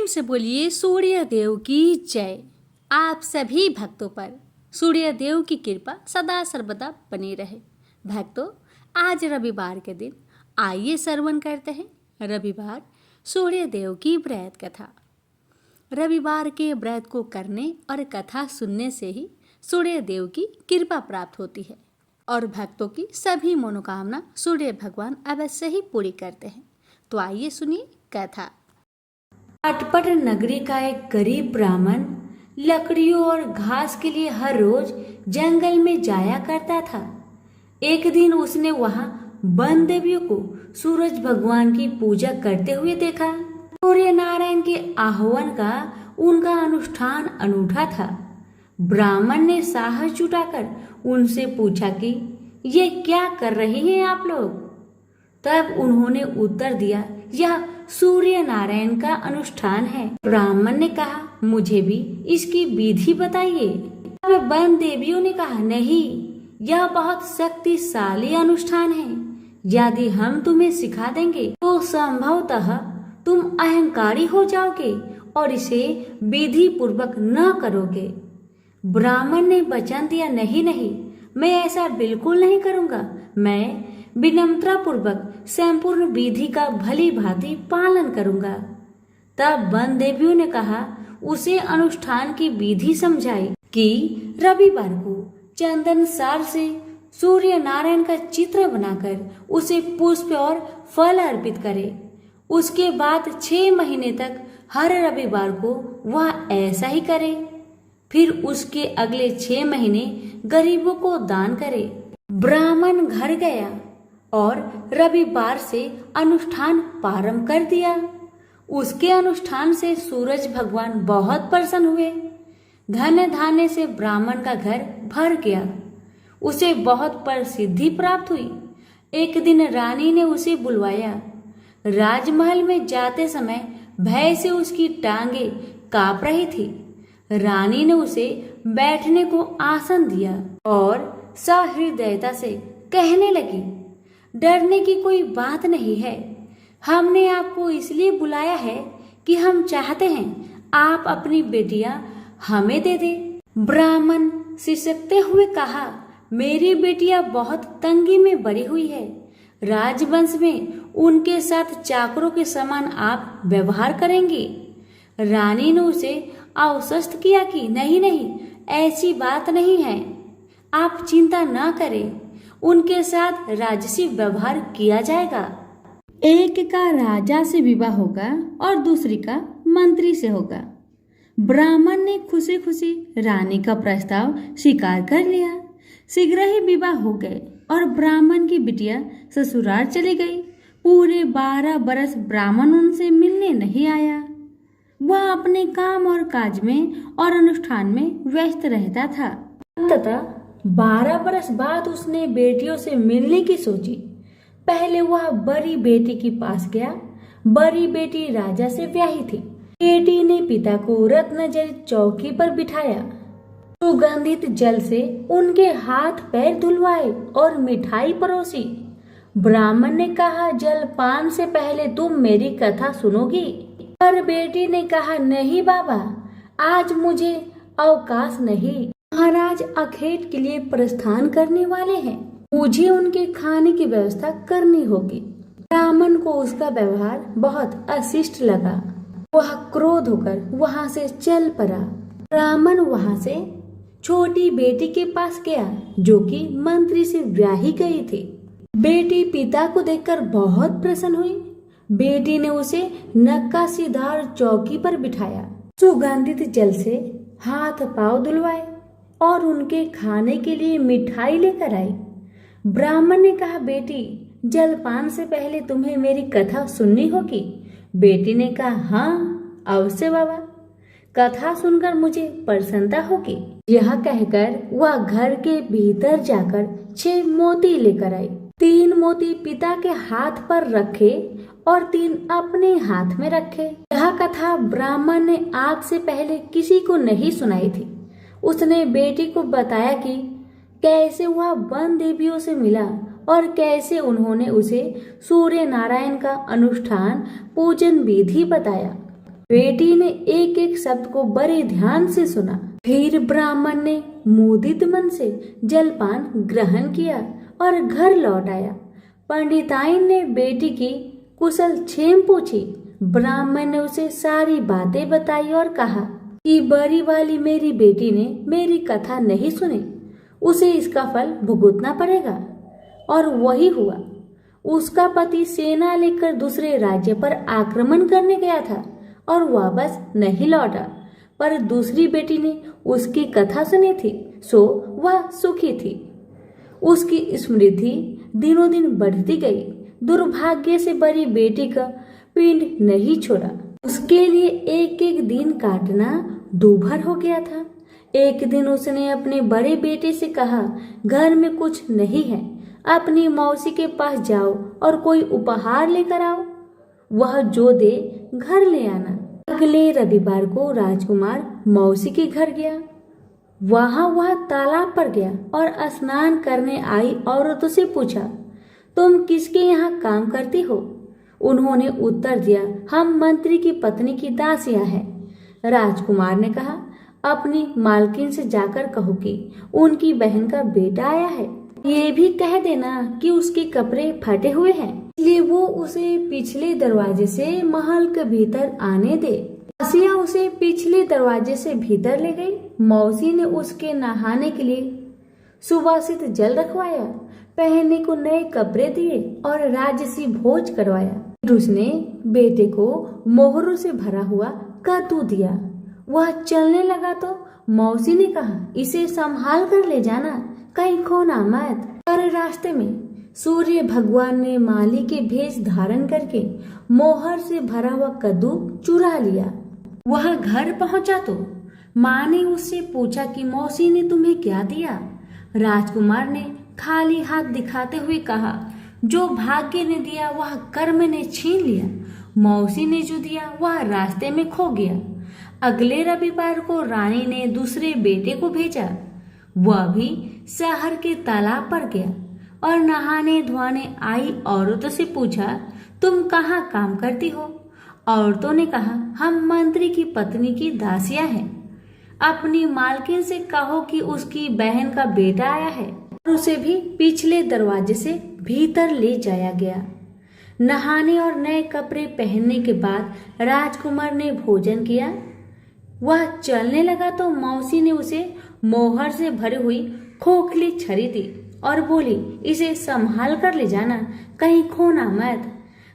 प्रेम से बोलिए सूर्य देव की जय। आप सभी भक्तों पर सूर्य देव की कृपा सदा सर्वदा बनी रहे। भक्तों, आज रविवार के दिन आइए श्रवण करते हैं रविवार सूर्य देव की व्रत कथा। रविवार के व्रत को करने और कथा सुनने से ही सूर्य देव की कृपा प्राप्त होती है और भक्तों की सभी मनोकामना सूर्य भगवान अवश्य ही पूरी करते हैं। तो आइए सुनिए कथा। अटपट नगरी का एक गरीब ब्राह्मण लकड़ियों और घास के लिए हर रोज जंगल में जाया करता था। एक दिन उसने वहां वन देवियों को सूरज भगवान की पूजा करते हुए देखा। सूर्य नारायण के आह्वान का उनका अनुष्ठान अनूठा था। ब्राह्मण ने साहस जुटाकर उनसे पूछा कि ये क्या कर रहे हैं आप लोग। तब उन्होंने उत्तर दिया, यह सूर्य नारायण का अनुष्ठान है। ब्राह्मण ने कहा, मुझे भी इसकी विधि बताइए। तब वन देवियों ने कहा, नहीं, यह बहुत शक्तिशाली अनुष्ठान है। यदि हम तुम्हें सिखा देंगे तो संभवतः तुम अहंकारी हो जाओगे और इसे विधि पूर्वक न करोगे। ब्राह्मण ने वचन दिया, नहीं, मैं ऐसा बिल्कुल नहीं करूँगा। मैं विनम्रता पूर्वक संपूर्ण विधि का भली भांति पालन करूंगा। तब वन देवियों ने कहा, उसे अनुष्ठान की विधि समझाई कि रविवार को चंदन सार से सूर्य नारायण का चित्र बनाकर उसे पुष्प और फल अर्पित करे। उसके बाद 6 महीने तक हर रविवार को वह ऐसा ही करे। फिर उसके अगले 6 महीने गरीबों को दान करे। ब्राह्मण घर गया और रविवार से अनुष्ठान प्रारंभ कर दिया। उसके अनुष्ठान से सूरज भगवान बहुत प्रसन्न हुए। धन धान्य से ब्राह्मण का घर भर गया। उसे बहुत प्रसिद्धि प्राप्त हुई। एक दिन रानी ने उसे बुलवाया। राजमहल में जाते समय भय से उसकी टांगे कांप रही थी। रानी ने उसे बैठने को आसन दिया और सहृदयता से कहने लगी, डरने की कोई बात नहीं है। हमने आपको इसलिए बुलाया है कि हम चाहते हैं आप अपनी बेटियां हमें दे दे। ब्राह्मण सिसकते हुए कहा, मेरी बेटियां बहुत तंगी में बड़ी हुई है। राजवंश में उनके साथ चाकरों के समान आप व्यवहार करेंगे। रानी ने उसे आश्वस्त किया कि नहीं, ऐसी बात नहीं है। आप चिंता न करें, उनके साथ राजसी व्यवहार किया जाएगा। एक का राजा से विवाह होगा और दूसरी का मंत्री से होगा। ब्राह्मण ने खुशी खुशी रानी का प्रस्ताव स्वीकार कर लिया। शीघ्र ही विवाह हो गए और ब्राह्मण की बिटिया ससुराल चली गई। पूरे 12 बरस ब्राह्मण उनसे मिलने नहीं आया। वह अपने काम और काज में और अनुष्ठान में व्यस्त रहता था। तथा 12 बरस बाद उसने बेटियों से मिलने की सोची। पहले वह बड़ी बेटी के पास गया। बड़ी बेटी राजा से ब्याही थी। बेटी ने पिता को रत्नजड़ित चौकी पर बिठाया। सुगंधित जल से उनके हाथ पैर धुलवाए और मिठाई परोसी। ब्राह्मण ने कहा, जलपान से पहले तुम मेरी कथा सुनोगी। पर बेटी ने कहा, नहीं बाबा, आज मुझे अवकाश नहीं। महाराज अखेट के लिए प्रस्थान करने वाले हैं। मुझे उनके खाने की व्यवस्था करनी होगी। ब्राह्मण को उसका व्यवहार बहुत अशिष्ट लगा। वह क्रोध होकर वहां से चल पड़ा। ब्राह्मण वहां से छोटी बेटी के पास गया जो कि मंत्री से ब्याही गई थी। बेटी पिता को देखकर बहुत प्रसन्न हुई। बेटी ने उसे नक्काशीदार चौकी पर बिठाया। सुगंधित जल से हाथ पांव धुलवाए और उनके खाने के लिए मिठाई लेकर आई। ब्राह्मण ने कहा, बेटी, जलपान से पहले तुम्हें मेरी कथा सुननी होगी। बेटी ने कहा, हाँ अवश्य बाबा, कथा सुनकर मुझे प्रसन्नता होगी। यह कहकर वह घर के भीतर जाकर 6 मोती लेकर आई। 3 मोती पिता के हाथ पर रखे और 3 अपने हाथ में रखे। यह कथा ब्राह्मण ने आज से पहले किसी को नहीं सुनाई थी। उसने बेटी को बताया कि कैसे वह वन देवियों से मिला और कैसे उन्होंने उसे सूर्य नारायण का अनुष्ठान पूजन विधि बताया। बेटी ने एक एक शब्द को बड़े ध्यान से सुना। फिर ब्राह्मण ने मुदित मन से जलपान ग्रहण किया और घर लौट आया। पंडिताइन ने बेटी की कुशल क्षेम पूछी। ब्राह्मण ने उसे सारी बातें बताई और कहा कि बड़ी वाली मेरी बेटी ने मेरी कथा नहीं सुनी, उसे इसका फल भुगतना पड़ेगा। और वही हुआ। उसका पति सेना लेकर दूसरे राज्य पर आक्रमण करने गया था और वापस नहीं लौटा, पर दूसरी बेटी ने उसकी कथा सुनी थी, सो वह सुखी थी। उसकी समृद्धि दिनों दिन बढ़ती गई। दुर्भाग्य से बड़ी बेटी का पिंड नहीं छोड़ा। उसके लिए एक एक दिन काटना दूभर हो गया था। एक दिन उसने अपने बड़े बेटे से कहा, घर में कुछ नहीं है, अपनी मौसी के पास जाओ और कोई उपहार लेकर आओ, वह जो दे घर ले आना। अगले रविवार को राजकुमार मौसी के घर गया। वहां वह तालाब पर गया और स्नान करने आई औरतों से पूछा, तुम किसके यहाँ काम करती हो? उन्होंने उत्तर दिया, हम मंत्री की पत्नी की दासियां हैं। राजकुमार ने कहा, अपनी मालकिन से जाकर कहो कि उनकी बहन का बेटा आया है। ये भी कह देना कि उसके कपड़े फटे हुए हैं, इसलिए वो उसे पिछले दरवाजे से महल के भीतर आने दे। दासिया उसे पिछले दरवाजे से भीतर ले गई। मौसी ने उसके नहाने के लिए सुवासित जल रखवाया, पहनने को नए कपड़े दिए और राजसी भोज करवाया। फिर उसने बेटे को मोहरों से भरा हुआ कद्दू दिया। वह चलने लगा तो मौसी ने कहा, इसे संभाल कर ले जाना, कहीं खोना मत। पर रास्ते में सूर्य भगवान ने माली के भेष धारण करके मोहर से भरा हुआ कद्दू चुरा लिया। वह घर पहुंचा तो माँ ने उससे पूछा कि मौसी ने तुम्हें क्या दिया? राजकुमार ने खाली हाथ दिखाते हुए कहा, जो भाग्य ने दिया वह कर्म ने छीन लिया, मौसी ने जो दिया वह रास्ते में खो गया। अगले रविवार को रानी ने दूसरे बेटे को भेजा। वह भी शहर के तालाब पर गया और नहाने धोने आई औरतों से पूछा, तुम कहाँ काम करती हो? औरतों ने कहा, हम मंत्री की पत्नी की दासियां हैं। अपनी मालकिन से कहो कि उसकी बहन का बेटा आया है। और उसे भी पिछले दरवाजे से भीतर ले जाया गया। नहाने और नए कपड़े पहनने के बाद राजकुमार ने भोजन किया। वह चलने लगा तो मौसी ने उसे मोहर से भरी हुई खोखली छड़ी दी और बोली, इसे संभाल कर ले जाना, कहीं खोना मत।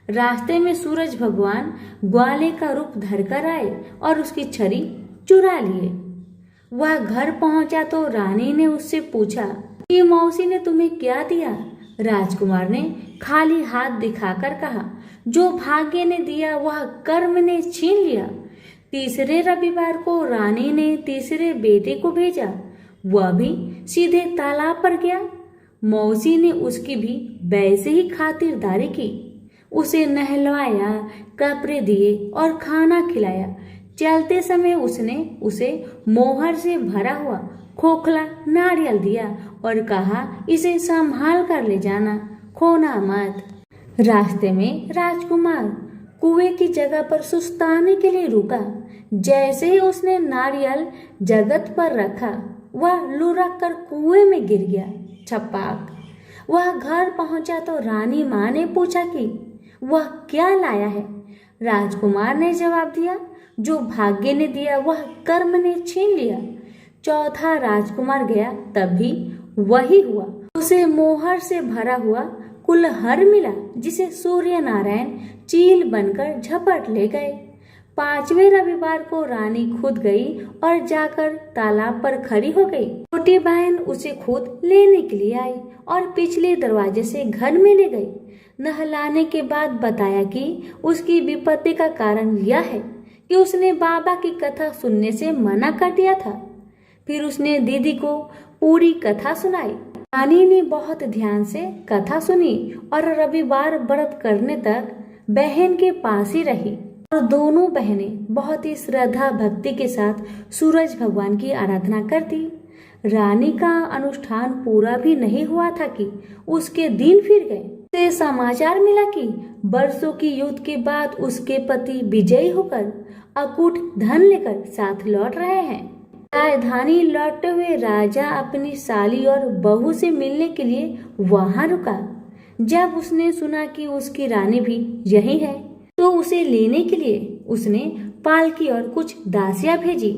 रास्ते में सूरज भगवान ग्वाले का रूप धरकर आए और उसकी छड़ी चुरा लिए। वह घर पहुंचा तो रानी ने उससे पूछा कि मौसी ने तुम्हें क्या दिया? राजकुमार ने खाली हाथ दिखाकर कहा, जो भाग्य ने दिया वह कर्म ने छीन लिया। तीसरे रविवार को रानी ने तीसरे बेटे को भेजा। वह भी सीधे तालाब पर गया। मौसी ने उसकी भी वैसे ही खातिरदारी की। उसे नहलवाया, कपड़े दिए और खाना खिलाया। चलते समय उसने उसे मोहर से भरा हुआ खोखला नारियल दिया और कहा, इसे संभाल कर ले जाना, खोना मत। रास्ते में राजकुमार कुएं की जगह पर सुस्ताने के लिए रुका। जैसे ही उसने नारियल जगत पर रखा, वह लुढ़क कर कुएं में गिर गया। छपाक। वह घर पहुंचा तो रानी माँ ने पूछा कि वह क्या लाया है? राजकुमार ने जवाब दिया, जो भाग्य ने दिया वह कर्म ने छीन लिया। चौथा राजकुमार गया, तब भी वही हुआ। उसे मोहर से भरा हुआ कुल्हड़ मिला, जिसे सूर्य नारायण चील बनकर झपट ले गए। पांचवें रविवार को रानी खुद गई और जाकर तालाब पर खड़ी हो गई। छोटी बहन उसे खुद लेने के लिए आई और पिछले दरवाजे से घर में ले गई। नहलाने के बाद बताया कि उसकी विपत्ति का कारण यह है कि उसने बाबा की कथा सुनने से मना कर दिया था। फिर उसने दीदी को पूरी कथा सुनाई। रानी ने बहुत ध्यान से कथा सुनी और रविवार व्रत करने तक बहन के पास ही रही। और दोनों बहनें बहुत ही श्रद्धा भक्ति के साथ सूरज भगवान की आराधना करती। रानी का अनुष्ठान पूरा भी नहीं हुआ था कि उसके दिन फिर गए। से समाचार मिला कि वर्षों की युद्ध के बाद उसके पति विजयी होकर अकूट धन लेकर साथ लौट रहे हैं। राजधानी लौटते हुए राजा अपनी साली और बहू से मिलने के लिए वहां रुका। जब उसने सुना कि उसकी रानी भी यही है तो उसे लेने के लिए उसने पालकी और कुछ दासियां भेजी।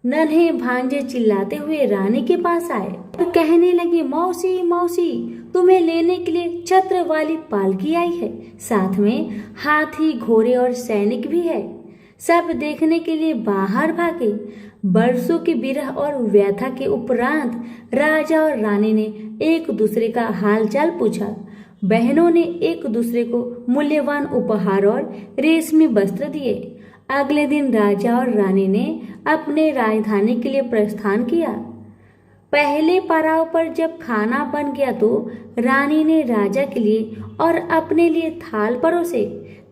नन्हे भांजे चिल्लाते हुए रानी के पास आए और कहने लगे, मौसी मौसी, तुम्हें लेने के लिए छत्र वाली पालकी आई है, साथ में हाथी घोड़े और सैनिक भी है। सब देखने के लिए बाहर भागे। बरसों की विरह और व्यथा के उपरांत राजा और रानी ने एक दूसरे का हालचाल पूछा। बहनों ने एक दूसरे को मूल्यवान उपहार और रेशमी वस्त्र दिए। अगले दिन राजा और रानी ने अपने राजधानी के लिए प्रस्थान किया। पहले पड़ाव पर जब खाना बन गया तो रानी ने राजा के लिए और अपने लिए थाल परोसे।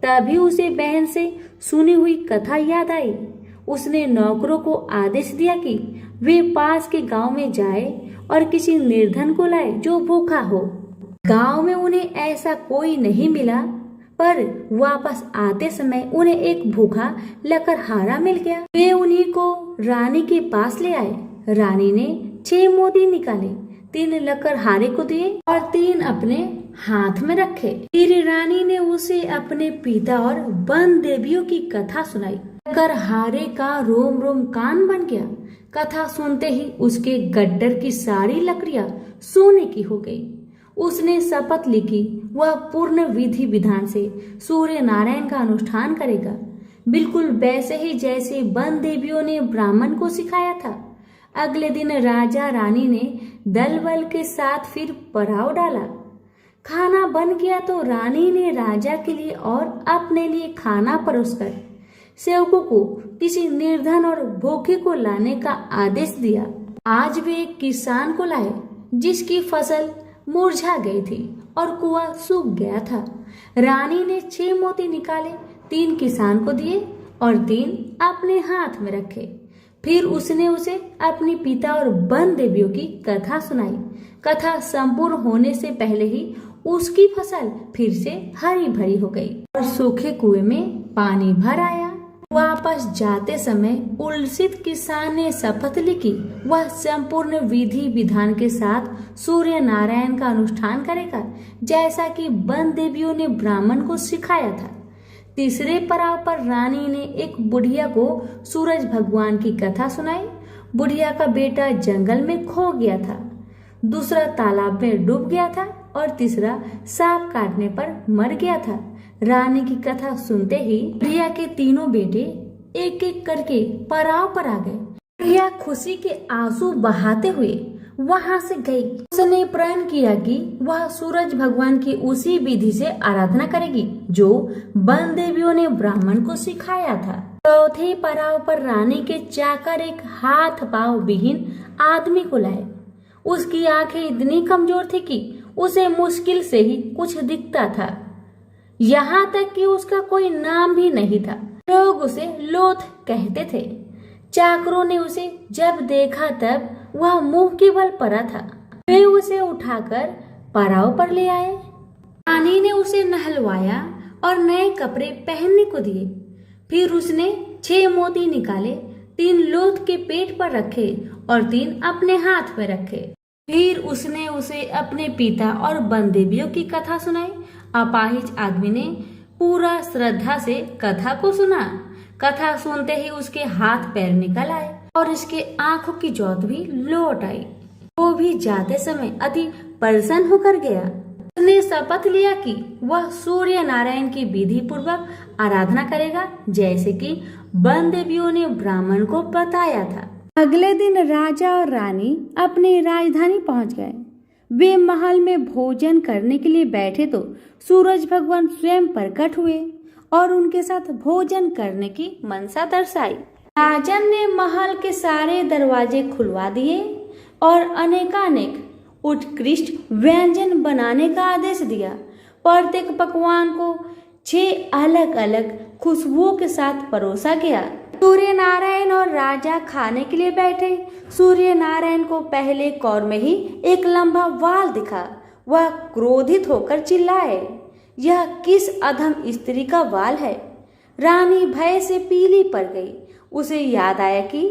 तभी उसे बहन से सुनी हुई कथा याद आई। उसने नौकरों को आदेश दिया कि वे पास के गांव में जाए और किसी निर्धन को लाए जो भूखा हो। गांव में उन्हें ऐसा कोई नहीं मिला, पर वापस आते समय उन्हें एक भूखा लकड़हारा मिल गया। वे उन्हीं को रानी के पास ले आए। रानी ने 6 मोती निकाले, 3 लकड़हारे को दिए और 3 अपने हाथ में रखे। फिर रानी ने उसे अपने पिता और वन देवियों की कथा सुनाई। लकड़हारे का रोम रोम कान बन गया। कथा सुनते ही उसके गड्ढर की सारी लकड़ियां सोने की हो गई। उसने शपथ ली कि वह पूर्ण विधि विधान से सूर्य नारायण का अनुष्ठान करेगा, बिल्कुल वैसे ही जैसे वन देवियों ने ब्राह्मण को सिखाया था। अगले दिन राजा रानी ने दल बल के साथ फिर पड़ाव डाला। खाना बन गया तो रानी ने राजा के लिए और अपने लिए खाना परोसकर सेवकों को किसी निर्धन और भूखे को लाने का आदेश दिया। आज वे एक किसान को लाए जिसकी फसल मुरझा गई थी और कुआं सूख गया था। रानी ने 6 मोती निकाले, 3 किसान को दिए और 3 अपने हाथ में रखे। फिर उसने उसे अपने पिता और वन देवियों की कथा सुनाई। कथा संपूर्ण होने से पहले ही उसकी फसल फिर से हरी भरी हो गई और सूखे कुएं में पानी भर आया। वापस जाते समय उल्सित किसान ने शपथ ली कि वह संपूर्ण विधि विधान के साथ सूर्य नारायण का अनुष्ठान करेगा, जैसा कि वन देवियों ने ब्राह्मण को सिखाया था। तीसरे पड़ाव पर रानी ने एक बुढ़िया को सूरज भगवान की कथा सुनाई। बुढ़िया का बेटा जंगल में खो गया था, दूसरा तालाब में डूब गया था और तीसरा सांप काटने पर मर गया था। रानी की कथा सुनते ही बुढ़िया के तीनों बेटे एक एक करके पड़ाव पर आ गए। बुढ़िया खुशी के आंसू बहाते हुए वहां से गई। उसने प्रण किया कि वह सूरज भगवान की उसी विधि से आराधना करेगी जो वन देवियों ने ब्राह्मण को सिखाया था। चौथे पड़ाव पर रानी के चाकर एक हाथ पांव विहीन आदमी को लाए। उसकी आंखें इतनी कमजोर थी कि उसे मुश्किल से ही कुछ दिखता था, यहाँ तक कि उसका कोई नाम भी नहीं था। लोग उसे लोथ कहते थे। चाकरों ने उसे जब देखा तब वह मुंह के बल पड़ा था। वे उसे उठाकर पड़ाव पर ले आए। रानी ने उसे नहलवाया और नए कपड़े पहनने को दिए। फिर उसने 6 मोती निकाले, 3 लोथ के पेट पर रखे और 3 अपने हाथ में रखे। फिर उसने उसे अपने पिता और वन देवियों की कथा सुनाई। अपाहिज आदमी ने पूरा श्रद्धा से कथा को सुना। कथा सुनते ही उसके हाथ पैर निकल आए और इसके आंखों की ज्योत भी लौट आई। वो भी जाते समय अति प्रसन्न होकर गया। उसने शपथ लिया कि वह सूर्य नारायण की विधि पूर्वक आराधना करेगा, जैसे कि वन देवियों ने ब्राह्मण को बताया था। अगले दिन राजा और रानी अपनी राजधानी पहुंच गए। वे महल में भोजन करने के लिए बैठे तो सूरज भगवान स्वयं प्रकट हुए और उनके साथ भोजन करने की मनसा दर्शाई। राजन ने महल के सारे दरवाजे खुलवा दिए और अनेकानेक उत्कृष्ट व्यंजन बनाने का आदेश दिया। प्रत्येक पकवान को 6 अलग अलग खुशबुओं के साथ परोसा गया। सूर्य नारायण और राजा खाने के लिए बैठे। सूर्य नारायण को पहले कौर में ही एक लंबा वाल दिखा। वह क्रोधित होकर चिल्लाए, यह किस अधम स्त्री का वाल है? रानी भय से पीली पड़ गई। उसे याद आया कि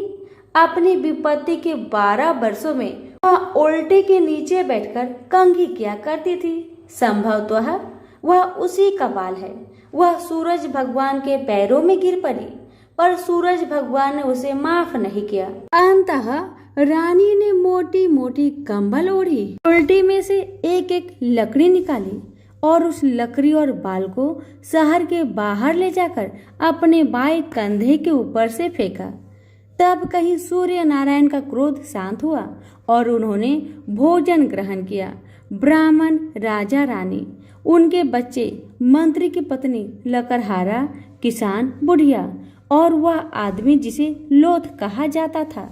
अपनी विपत्ति के 12 वर्षों में वह उल्टे के नीचे बैठकर कंघी किया करती थी। संभवतः वह उसी का बाल है। वह सूरज भगवान के पैरों में गिर पड़ी, पर सूरज भगवान ने उसे माफ नहीं किया। अंततः रानी ने मोटी मोटी कंबल ओढ़ी, उल्टी में से एक एक लकड़ी निकाली और उस लकड़ी और बाल को शहर के बाहर ले जाकर अपने बाएं कंधे के ऊपर से फेंका। तब कहीं सूर्य नारायण का क्रोध शांत हुआ और उन्होंने भोजन ग्रहण किया। ब्राह्मण, राजा, रानी, उनके बच्चे, मंत्री की पत्नी, लकड़हारा, किसान, बुढ़िया और वह आदमी जिसे लोथ कहा जाता था,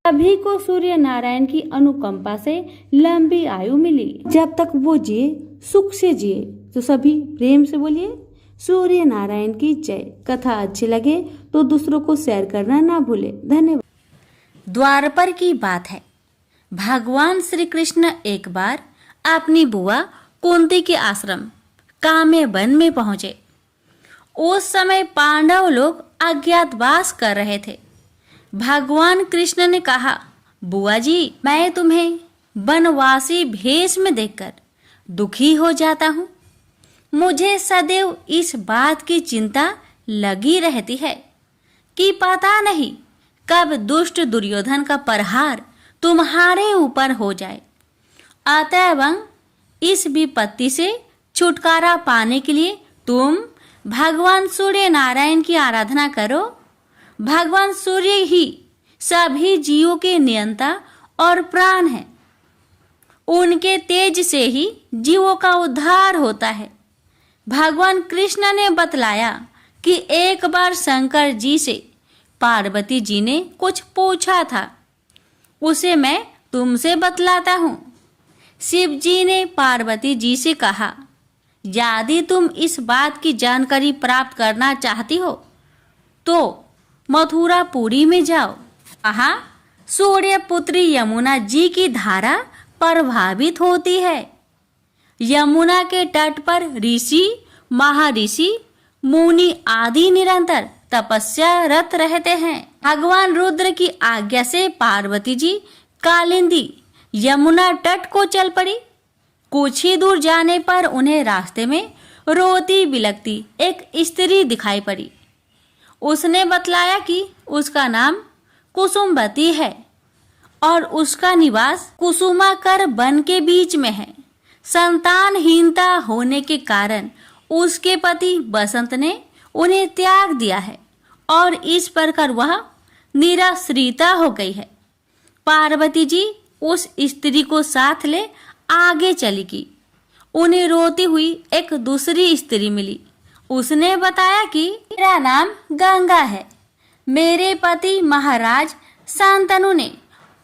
सभी को सूर्य नारायण की अनुकंपा से लंबी आयु मिली। जब तक वो जिए सुख से जिए। तो सभी प्रेम से बोलिए सूर्य नारायण की जय। कथा अच्छी लगे तो दूसरों को शेयर करना ना भूले। धन्यवाद। द्वारपर की बात है। भगवान श्री कृष्ण एक बार अपनी बुआ कुंती के आश्रम काम्य वन में पहुंचे। उस समय पांडव लोग अज्ञातवास कर रहे थे। भगवान कृष्ण ने कहा, बुआ जी, मैं तुम्हें वनवासी भेष में देखकर दुखी हो जाता हूँ। मुझे सदैव इस बात की चिंता लगी रहती है कि पता नहीं कब दुष्ट दुर्योधन का प्रहार तुम्हारे ऊपर हो जाए। अतएव इस विपत्ति से छुटकारा पाने के लिए तुम भगवान सूर्य नारायण की आराधना करो। भगवान सूर्य ही सभी जीवों के नियंता और प्राण हैं। उनके तेज से ही जीवों का उद्धार होता है। भगवान कृष्ण ने बतलाया कि एक बार शंकर जी से पार्वती जी ने कुछ पूछा था, उसे मैं तुमसे बतलाता हूँ। शिव जी ने पार्वती जी से कहा, यदि तुम इस बात की जानकारी प्राप्त करना चाहती हो तो मथुरापुरी में जाओ। वहाँ सूर्य पुत्री यमुना जी की धारा प्रभावित होती है। यमुना के तट पर ऋषि, महर्षि, मुनि आदि निरंतर तपस्यारत रहते हैं। भगवान रुद्र की आज्ञा से पार्वती जी कालिंदी यमुना तट को चल पड़ी। कुछ ही दूर जाने पर उन्हें रास्ते में रोती बिलखती एक स्त्री दिखाई पड़ी। उसने बतलाया कि उसका नाम कुसुमवती है और उसका निवास कुसुमाकर वन के बीच में है। संतानहीनता होने के कारण उसके पति बसंत ने उन्हें त्याग दिया है और इस प्रकार वह निराश्रिता हो गई है। पार्वती जी उस स्त्री को साथ ले आगे चली गई। उन्हें रोती हुई एक दूसरी स्त्री मिली। उसने बताया कि मेरा नाम गंगा है। मेरे पति महाराज शांतनु ने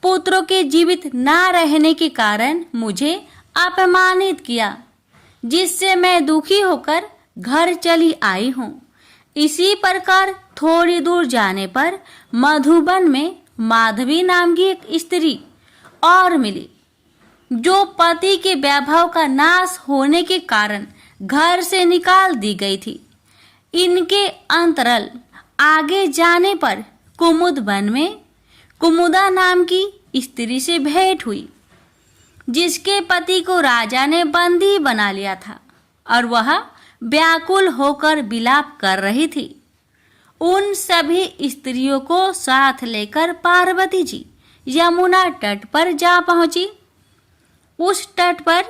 पुत्रों के जीवित न रहने के कारण मुझे अपमानित किया, जिससे मैं दुखी होकर घर चली आई हूँ। इसी प्रकार थोड़ी दूर जाने पर मधुबन में माधवी नाम की एक स्त्री और मिली, जो पति के वैभव का नाश होने के कारण घर से निकाल दी गई थी। इनके अंतरल आगे जाने पर कुमुद वन में कुमुदा नाम की स्त्री से भेंट हुई, जिसके पति को राजा ने बंदी बना लिया था और वह व्याकुल होकर विलाप कर रही थी। उन सभी स्त्रियों को साथ लेकर पार्वती जी यमुना तट पर जा पहुंची। उस तट पर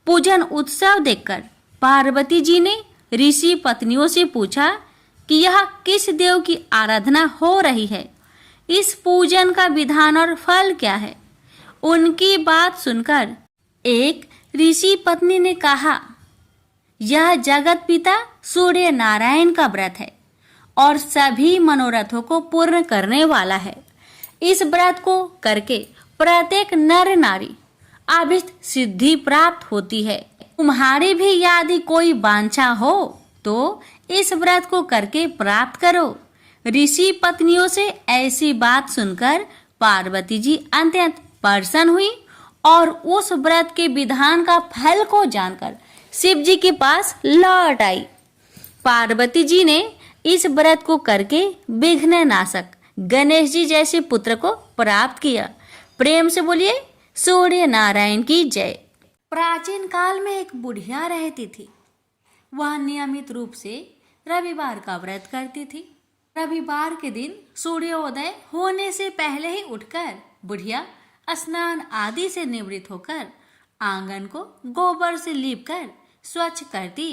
पूजन उत्सव देखकर पार्वती जी ने ऋषि पत्नियों से पूछा कि यह किस देव की आराधना हो रही है, इस पूजन का विधान और फल क्या है। उनकी बात सुनकर एक ऋषि पत्नी ने कहा, यह जगत पिता सूर्य नारायण का व्रत है और सभी मनोरथों को पूर्ण करने वाला है। इस व्रत को करके प्रत्येक नर नारी अभिष्ट सिद्धि प्राप्त होती है। तुम्हारी भी यदि कोई वांछा हो तो इस व्रत को करके प्राप्त करो। ऋषि पत्नियों से ऐसी बात सुनकर पार्वती जी अत्यंत प्रसन्न हुई और उस व्रत के विधान का फल को जानकर शिव जी के पास लौट आई। पार्वती जी ने इस व्रत को करके विघ्न नाशक गणेश जी जैसे पुत्र को प्राप्त किया। प्रेम से बोलिए सूर्य नारायण की जय। प्राचीन काल में एक बुढ़िया रहती थी। वह नियमित रूप से रविवार का व्रत करती थी। रविवार के दिन सूर्योदय होने से पहले ही उठकर बुढ़िया स्नान आदि से निवृत्त होकर आंगन को गोबर से लीपकर स्वच्छ करती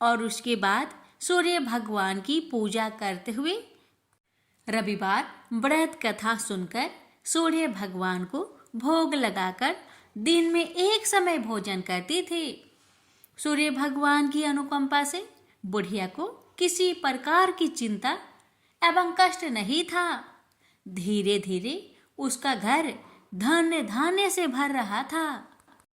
और उसके बाद सूर्य भगवान की पूजा करते हुए रविवार व्रत कथा सुनकर सूर्य भगवान को भोग लगाकर दिन में एक समय भोजन करती थी। सूर्य भगवान की अनुकंपा से बुढ़िया को किसी प्रकार की चिंता एवं कष्ट नहीं था। धीरे धीरे उसका घर धन्य धान्य से भर रहा था।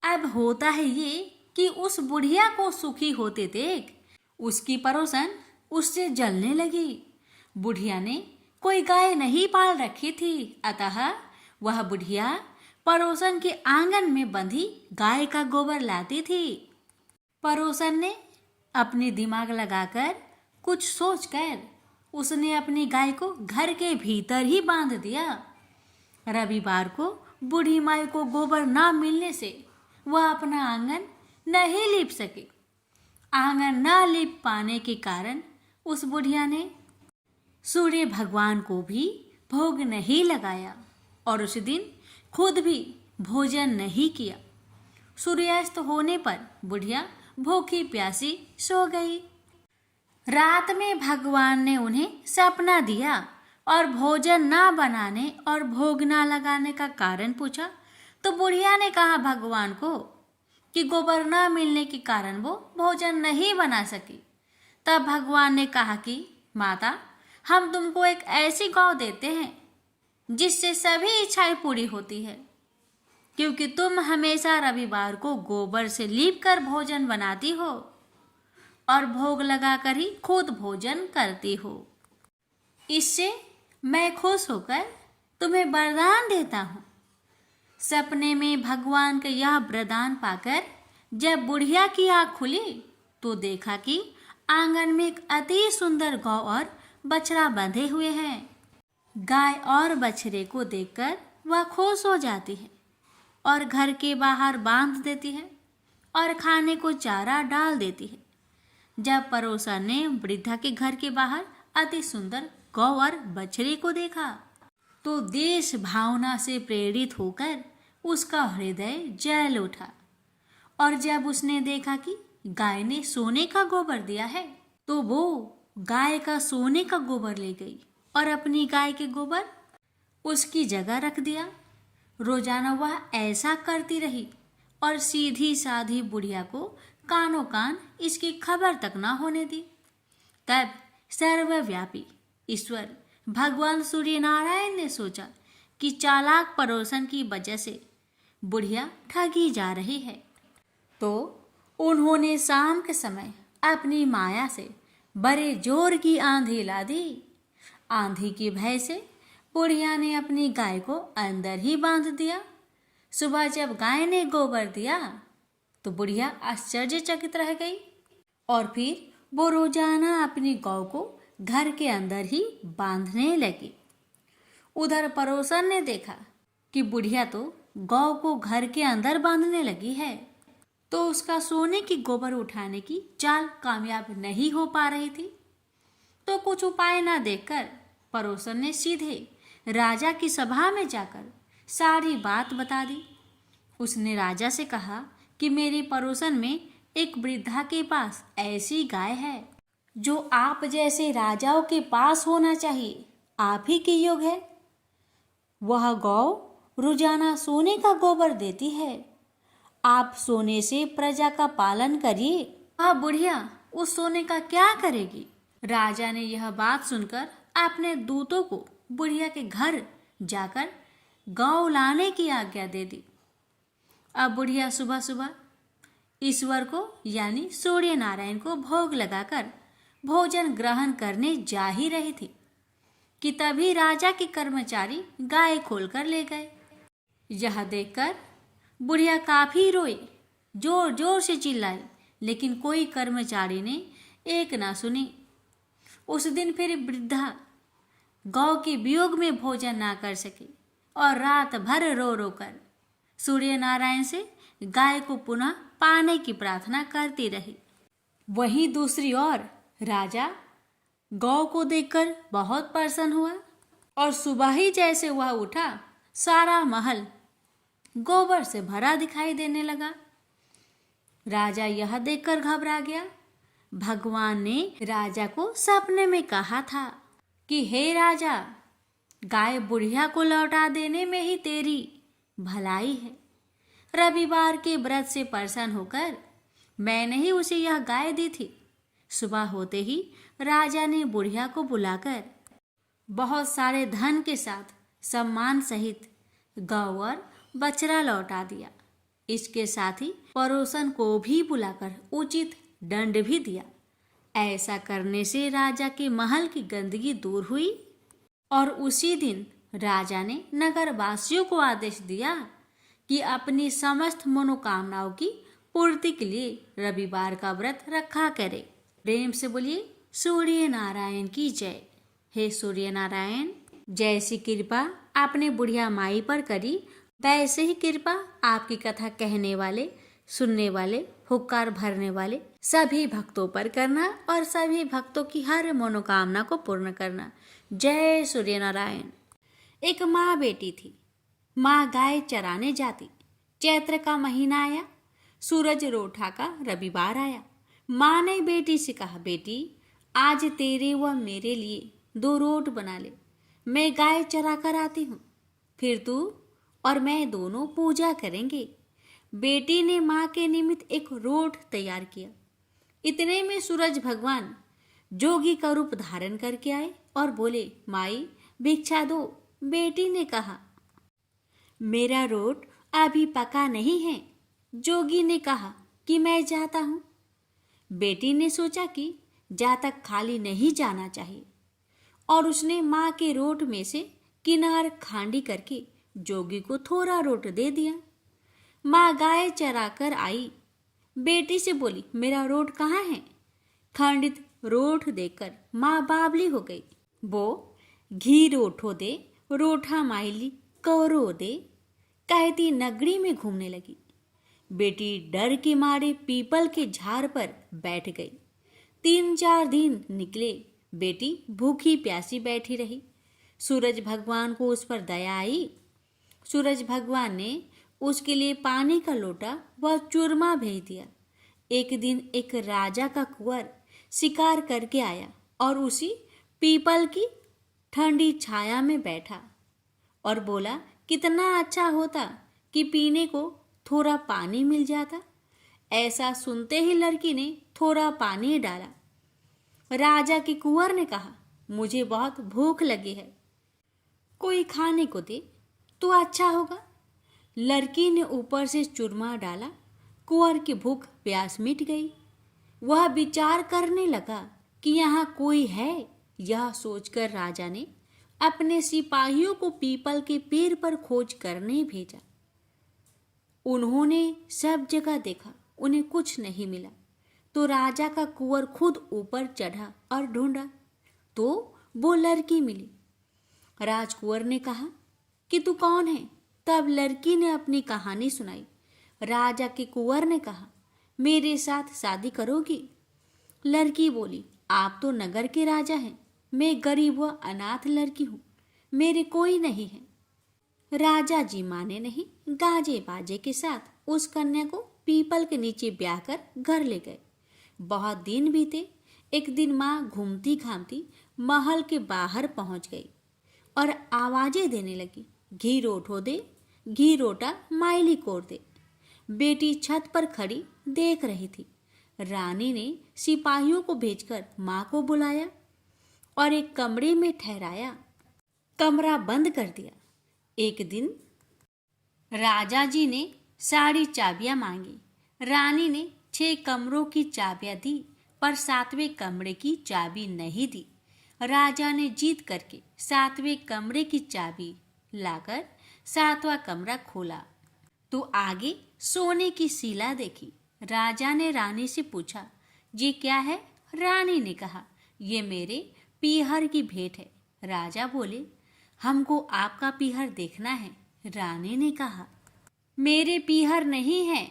अब होता है ये कि उस बुढ़िया को सुखी होते देख उसकी पड़ोसन उससे जलने लगी। बुढ़िया ने कोई गाय नहीं पाल रखी थी, अतः वह बुढ़िया पड़ोसन के आंगन में बंधी गाय का गोबर लाती थी। पड़ोसन ने अपनी दिमाग लगाकर कुछ सोचकर उसने अपनी गाय को घर के भीतर ही बांध दिया। रविवार को बूढ़ी माई को गोबर ना मिलने से वह अपना आंगन नहीं लीप सके। आंगन ना लीप पाने के कारण उस बुढ़िया ने सूर्य भगवान को भी भोग नहीं लगाया और उस दिन खुद भी भोजन नहीं किया। सूर्यास्त होने पर बुढ़िया भूखी प्यासी सो गई। रात में भगवान ने उन्हें सपना दिया और भोजन ना बनाने और भोग ना लगाने का कारण पूछा तो बुढ़िया ने कहा भगवान को कि गोबर ना मिलने के कारण वो भोजन नहीं बना सकी। तब भगवान ने कहा कि माता, हम तुमको एक ऐसी गौ देते हैं जिससे सभी इच्छाएं पूरी होती है, क्योंकि तुम हमेशा रविवार को गोबर से लीप कर भोजन बनाती हो और भोग लगाकर ही खुद भोजन करती हो। इससे मैं खुश होकर तुम्हें वरदान देता हूँ। सपने में भगवान का यह वरदान पाकर जब बुढ़िया की आँख खुली तो देखा कि आंगन में एक अति सुंदर गौ और बछड़ा बंधे हुए हैं। गाय और बछड़े को देखकर वह खुश हो जाती है और घर के बाहर बांध देती है और खाने को चारा डाल देती है। जब पड़ोसन ने वृद्धा के घर के बाहर अति सुंदर गौ और बछड़े को देखा तो देश भावना से प्रेरित होकर उसका हृदय जल उठा और जब उसने देखा कि गाय ने सोने का गोबर दिया है तो वो गाय का सोने का गोबर ले गई और अपनी गाय के गोबर उसकी जगह रख दिया। रोजाना वह ऐसा करती रही और सीधी साधी बुढ़िया को कानों कान इसकी खबर तक ना होने दी। तब सर्वव्यापी ईश्वर भगवान सूर्य नारायण ने सोचा कि चालाक पड़ोसन की वजह से बुढ़िया ठगी जा रही है, तो उन्होंने शाम के समय अपनी माया से बड़े जोर की आंधी ला दी। आंधी के भय से बुढ़िया ने अपनी गाय को अंदर ही बांध दिया। सुबह जब गाय ने गोबर दिया तो बुढ़िया आश्चर्यचकित रह गई और फिर वो रोजाना अपनी गौ को घर के अंदर ही बांधने लगी। उधर पड़ोसन ने देखा कि बुढ़िया तो गौ को घर के अंदर बांधने लगी है, तो उसका सोने की गोबर उठाने की चाल कामयाब नहीं हो पा रही थी। तो कुछ उपाय ना देखकर पड़ोसन ने सीधे राजा की सभा में जाकर सारी बात बता दी। उसने राजा से कहा कि मेरे पड़ोसन में एक वृद्धा के पास ऐसी गाय है जो आप जैसे राजाओं के पास होना चाहिए, आप ही के योग है। वह गौ रोजाना सोने का गोबर देती है। आप सोने से प्रजा का पालन करिए। वह बुढ़िया उस सोने का क्या करेगी? राजा ने यह बात सुनकर अपने दूतों को बुढ़िया के घर जाकर गौ लाने की आज्ञा दे दी। अब बुढ़िया सुबह सुबह ईश्वर को यानी सूर्य नारायण को भोग लगाकर भोजन ग्रहण करने जा ही रही थी कि तभी राजा के कर्मचारी गाय खोलकर ले गए। यह देखकर बुढ़िया काफी रोई, जोर जोर से चिल्लाई, लेकिन कोई कर्मचारी ने एक ना सुनी। उस दिन फिर वृद्धा गौ के वियोग में भोजन ना कर सके और रात भर रो रो कर सूर्य नारायण से गाय को पुनः पाने की प्रार्थना करती रही। वहीं दूसरी ओर राजा गौ को देखकर बहुत प्रसन्न हुआ और सुबह ही जैसे वह उठा, सारा महल गोबर से भरा दिखाई देने लगा। राजा यह देखकर घबरा गया। भगवान ने राजा को सपने में कहा था कि हे राजा, गाय बुढ़िया को लौटा देने में ही तेरी भलाई है। रविवार के व्रत से प्रसन्न होकर मैंने ही उसे यह गाय दी थी। सुबह होते ही राजा ने बुढ़िया को बुलाकर बहुत सारे धन के साथ सम्मान सहित गौ और बछड़ा लौटा दिया। इसके साथ ही पड़ोसन को भी बुलाकर उचित दंड भी दिया। ऐसा करने से राजा के महल की गंदगी दूर हुई और उसी दिन राजा ने नगरवासियों को आदेश दिया कि अपनी समस्त मनोकामनाओं की पूर्ति के लिए रविवार का व्रत रखा करे। प्रेम से बोलिए सूर्य नारायण की जय। हे सूर्य नारायण, जैसी कृपा आपने बुढ़िया माई पर करी, वैसे ही कृपा आपकी कथा कहने वाले, सुनने वाले, हुक्कार भरने वाले सभी भक्तों पर करना और सभी भक्तों की हर मनोकामना को पूर्ण करना। जय सूर्य नारायण। एक माँ बेटी थी। माँ गाय चराने जाती। चैत्र का महीना आया, सूरज रोठा का रविवार आया। माँ ने बेटी से कहा, बेटी आज तेरे व मेरे लिए 2 रोट बना ले, मैं गाय चरा कर आती हूँ, फिर तू और मैं दोनों पूजा करेंगे। बेटी ने माँ के निमित्त एक रोट तैयार किया। इतने में सूरज भगवान जोगी का रूप धारण करके आए और बोले, माई भिक्षा दो। बेटी ने कहा, मेरा रोट अभी पका नहीं है। जोगी ने कहा कि मैं जाता हूँ। बेटी ने सोचा कि जा तक खाली नहीं जाना चाहिए और उसने माँ के रोट में से किनार खांडी करके जोगी को थोड़ा रोट दे दिया। माँ गाय चरा कर आई। बेटी से बोली, मेरा रोट कहाँ है? खंडित रोट देकर माँ बावली हो गई। वो घी रोठो दे, रोठा माइली कौरो दे कहती नगरी में घूमने लगी। बेटी डर के मारे पीपल के झाड़ पर बैठ गई। 3-4 दिन निकले। बेटी भूखी प्यासी बैठी रही। सूरज भगवान को उस पर दया आई। सूरज भगवान ने उसके लिए पानी का लोटा व चूरमा भेज दिया। एक दिन एक राजा का कुंवर शिकार करके आया और उसी पीपल की ठंडी छाया में बैठा और बोला, कितना अच्छा होता कि पीने को थोड़ा पानी मिल जाता। ऐसा सुनते ही लड़की ने थोड़ा पानी डाला। राजा के कुंवर ने कहा, मुझे बहुत भूख लगी है, कोई खाने को दे तो अच्छा होगा। लड़की ने ऊपर से चूरमा डाला। कुंवर की भूख प्यास मिट गई। वह विचार करने लगा कि यहाँ कोई है। यह सोचकर राजा ने अपने सिपाहियों को पीपल के पेड़ पर खोज करने भेजा। उन्होंने सब जगह देखा, उन्हें कुछ नहीं मिला। तो राजा का कुंवर खुद ऊपर चढ़ा और ढूंढा तो वो लड़की मिली। राजकुंवर ने कहा कि तू कौन है? तब लड़की ने अपनी कहानी सुनाई। राजा के कुंवर ने कहा, मेरे साथ शादी करोगी? लड़की बोली, आप तो नगर के राजा हैं, मैं गरीब व अनाथ लड़की हूँ, मेरे कोई नहीं है। राजा जी माने नहीं। गाजे बाजे के साथ उस कन्या को पीपल के नीचे ब्याह कर घर ले गए। बहुत दिन बीते। एक दिन माँ घूमती घामती महल के बाहर पहुंच गई और आवाजें देने लगी, घी रोठो दे, घी रोटा माइली कोर दे। बेटी छत पर खड़ी देख रही थी। रानी ने सिपाहियों को भेजकर माँ को बुलाया और एक कमरे में ठहराया। कमरा बंद कर दिया। एक दिन राजा जी ने सारी चाबियां मांगी। रानी ने 6 कमरों की चाबियां दी पर 7वें कमरे की चाबी नहीं दी। राजा ने जीत करके 7वें कमरे की चाबी लाकर 7वां कमरा खोला तो आगे सोने की शिला देखी। राजा ने रानी से पूछा, ये क्या है? रानी ने कहा, ये मेरे पीहर की भेंट है। राजा बोले, हमको आपका पीहर देखना है। रानी ने कहा, मेरे पीहर नहीं है,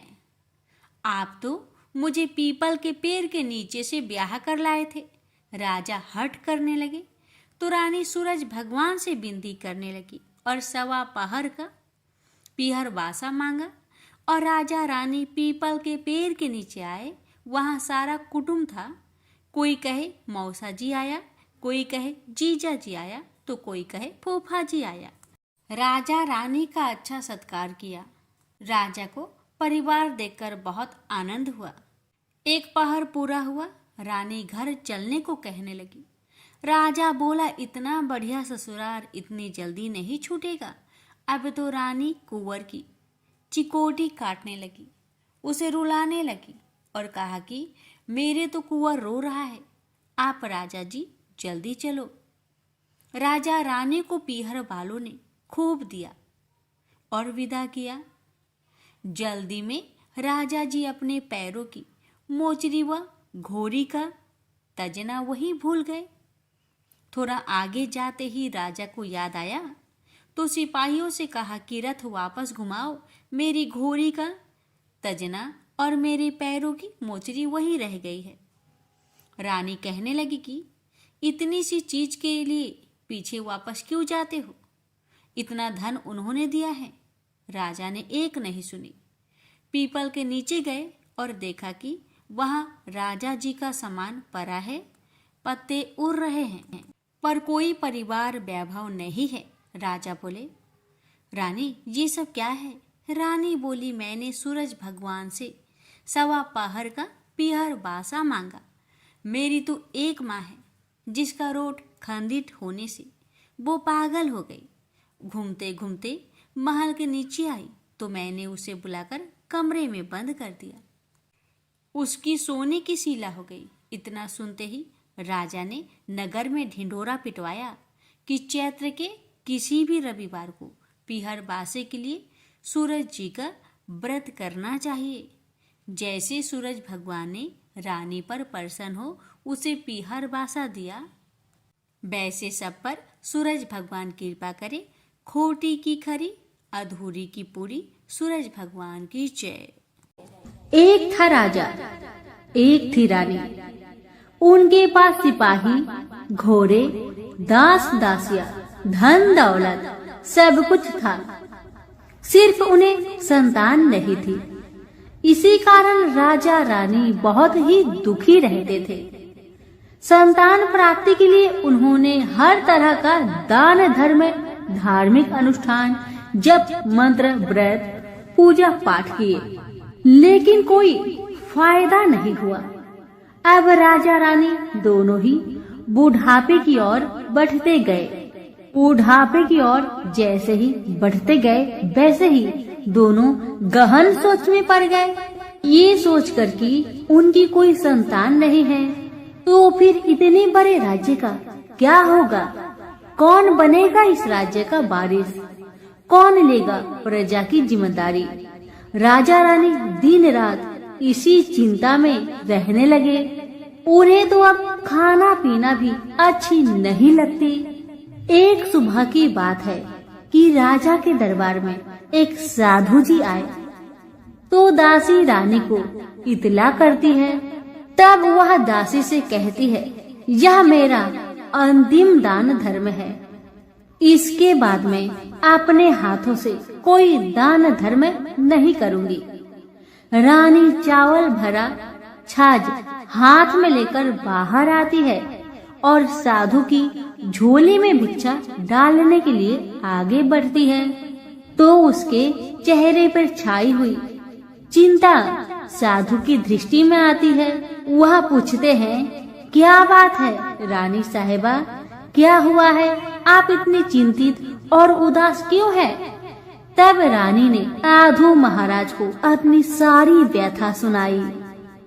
आप तो मुझे पीपल के पेड़ के नीचे से ब्याह कर लाए थे। राजा हट करने लगे तो रानी सूरज भगवान से विनती करने लगी और 1.25 पहर का पीहर बासा मांगा। और राजा रानी पीपल के पेड़ के नीचे आए। वहाँ सारा कुटुंब था। कोई कहे मौसा जी आया, कोई कहे जीजा जी आया, तो कोई कहे फूफा जी आया। राजा रानी का अच्छा सत्कार किया। राजा को परिवार देखकर बहुत आनंद हुआ। 1 पहर पूरा हुआ। रानी घर चलने को कहने लगी। राजा बोला, इतना बढ़िया ससुराल इतनी जल्दी नहीं छूटेगा। अब तो रानी कुंवर की चिकोटी काटने लगी, उसे रुलाने लगी और कहा कि मेरे तो कुंवर रो रहा है, आप राजा जी जल्दी चलो। राजा रानी को पीहर वालों ने खूब दिया और विदा किया। जल्दी में राजा जी अपने पैरों की मोचरी व घोड़ी का तजना वहीं भूल गए। थोड़ा आगे जाते ही राजा को याद आया तो सिपाहियों से कहा कि रथ वापस घुमाओ, मेरी घोड़ी का तजना और मेरे पैरों की मोचरी वहीं रह गई है। रानी कहने लगी कि इतनी सी चीज के लिए पीछे वापस क्यों जाते हो? इतना धन उन्होंने दिया है। राजा ने एक नहीं सुनी। पीपल के नीचे गए और देखा कि वहां राजा जी का सामान पड़ा है, पत्ते उड़ रहे हैं, पर कोई परिवार वैभव नहीं है। राजा बोले, रानी ये सब क्या है? रानी बोली, मैंने सूरज भगवान से 1.25 पहर का पीहर बासा मांगा। मेरी तो एक माँ है जिसका रोट खंडित होने से वो पागल हो गई। घूमते घूमते महल के नीचे आई तो मैंने उसे बुलाकर कमरे में बंद कर दिया। उसकी सोने की सीला हो गई। इतना सुनते ही राजा ने नगर में ढिंढोरा पिटवाया कि चैत्र के किसी भी रविवार को पीहर बासे के लिए सूरज जी का व्रत करना चाहिए। जैसे सूरज भगवान ने रानी पर प्रसन्न हो उसे पीहर बासा दिया, वैसे सब पर सूरज भगवान कृपा करे। खोटी की खरी, अधूरी की पूरी, सूरज भगवान की जय। एक था राजा, एक थी रानी। उनके पास सिपाही, घोड़े, दास दासिया, धन दौलत सब कुछ था। सिर्फ उन्हें संतान नहीं थी। इसी कारण राजा रानी बहुत ही दुखी रहते थे। संतान प्राप्ति के लिए उन्होंने हर तरह का दान धर्म, धार्मिक अनुष्ठान, जप मंत्र, व्रत, पूजा पाठ किए, लेकिन कोई फायदा नहीं हुआ। अब राजा रानी दोनों ही बुढ़ापे की ओर बढ़ते गए। बुढ़ापे की ओर जैसे ही बढ़ते गए वैसे ही दोनों गहन सोच में पड़ गए। ये सोचकर कि उनकी कोई संतान नहीं है तो फिर इतने बड़े राज्य का क्या होगा? कौन बनेगा इस राज्य का वारिस? कौन लेगा प्रजा की जिम्मेदारी? राजा रानी दिन रात इसी चिंता में रहने लगे। उन्हें तो अब खाना पीना भी अच्छी नहीं लगती। एक सुबह की बात है कि राजा के दरबार में एक साधु जी आए तो दासी रानी को इतला करती है। तब वह दासी से कहती है, यह मेरा अंतिम दान धर्म है, इसके बाद में अपने हाथों से कोई दान धर्म नहीं करूंगी। रानी चावल भरा छाछ हाथ में लेकर बाहर आती है और साधु की झोली में भिक्षा डालने के लिए आगे बढ़ती है तो उसके चेहरे पर छाई हुई चिंता साधु की दृष्टि में आती है। वह पूछते हैं, क्या बात है रानी साहिबा, क्या हुआ है? आप इतनी चिंतित और उदास क्यों है? तब रानी ने साधु महाराज को अपनी सारी व्यथा सुनाई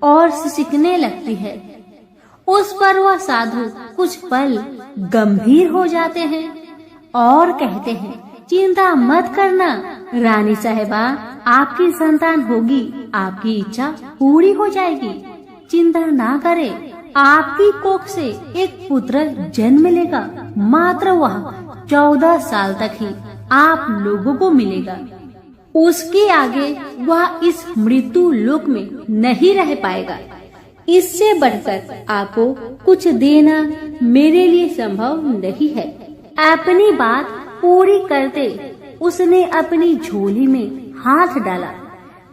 और सिसकने लगती है। उस पर वह साधु कुछ पल गंभीर हो जाते हैं और कहते हैं, चिंता मत करना रानी साहिबा, आपकी संतान होगी, आपकी इच्छा पूरी हो जाएगी, चिंता ना करें, आपकी कोख से एक पुत्र जन्म लेगा, मात्र वह 14 साल तक ही आप लोगों को मिलेगा। उसके आगे वह इस मृत्यु लोक में नहीं रह पाएगा। इससे बढ़कर आपको कुछ देना मेरे लिए संभव नहीं है। अपनी बात पूरी करते उसने अपनी झोली में हाथ डाला,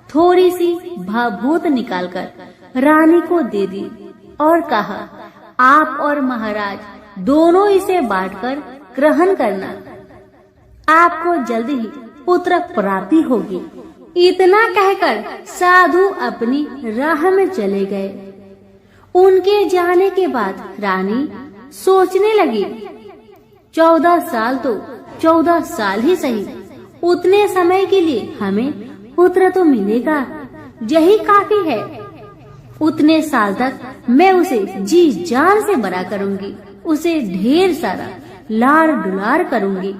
थोड़ी सी भभूत निकालकर रानी को दे दी और कहा, आप और महाराज दोनों इसे बांटकर ग्रहण करना, आपको जल्दी ही पुत्र प्राप्ति होगी। इतना कहकर साधु अपनी राह में चले गए। उनके जाने के बाद रानी सोचने लगी, 14 साल तो 14 साल ही सही, उतने समय के लिए हमें पुत्र तो मिलेगा, यही काफी है। उतने साल तक मैं उसे जी जान से बड़ा करूंगी, उसे ढेर सारा लाड़ दुलार करूंगी,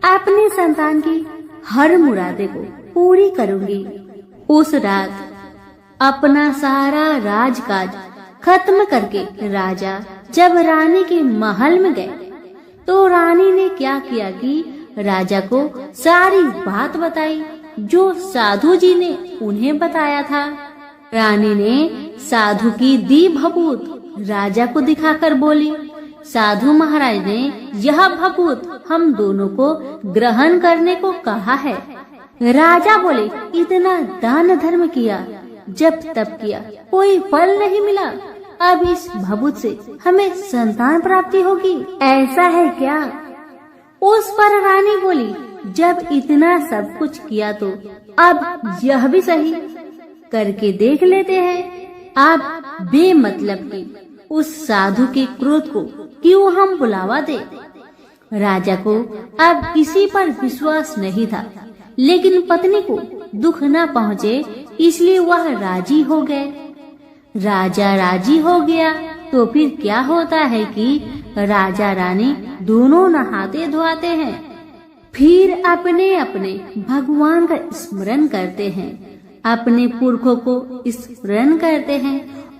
अपनी संतान की हर मुरादे को पूरी करूंगी। उस रात अपना सारा राजकाज खत्म करके राजा जब रानी के महल में गए तो रानी ने क्या किया कि राजा को सारी बात बताई जो साधु जी ने उन्हें बताया था। रानी ने साधु की दी भभूत राजा को दिखाकर बोली, साधु महाराज ने यह भभूत हम दोनों को ग्रहण करने को कहा है। राजा बोले, इतना दान धर्म किया, जब तब किया, कोई फल नहीं मिला, अब इस भभूत से हमें संतान प्राप्ति होगी, ऐसा है क्या? उस पर रानी बोली, जब इतना सब कुछ किया तो अब यह भी सही करके देख लेते हैं। अब बेमतलब की उस साधु के क्रोध को क्यों हम बुलावा दे। राजा को अब किसी पर विश्वास नहीं था, लेकिन पत्नी को दुख न पहुँचे इसलिए वह राजी हो गए। राजा राजी हो गया तो फिर क्या होता है कि राजा रानी दोनों नहाते धोआते हैं, फिर अपने अपने भगवान का स्मरण करते हैं, अपने पुरखों को स्मरण करते हैं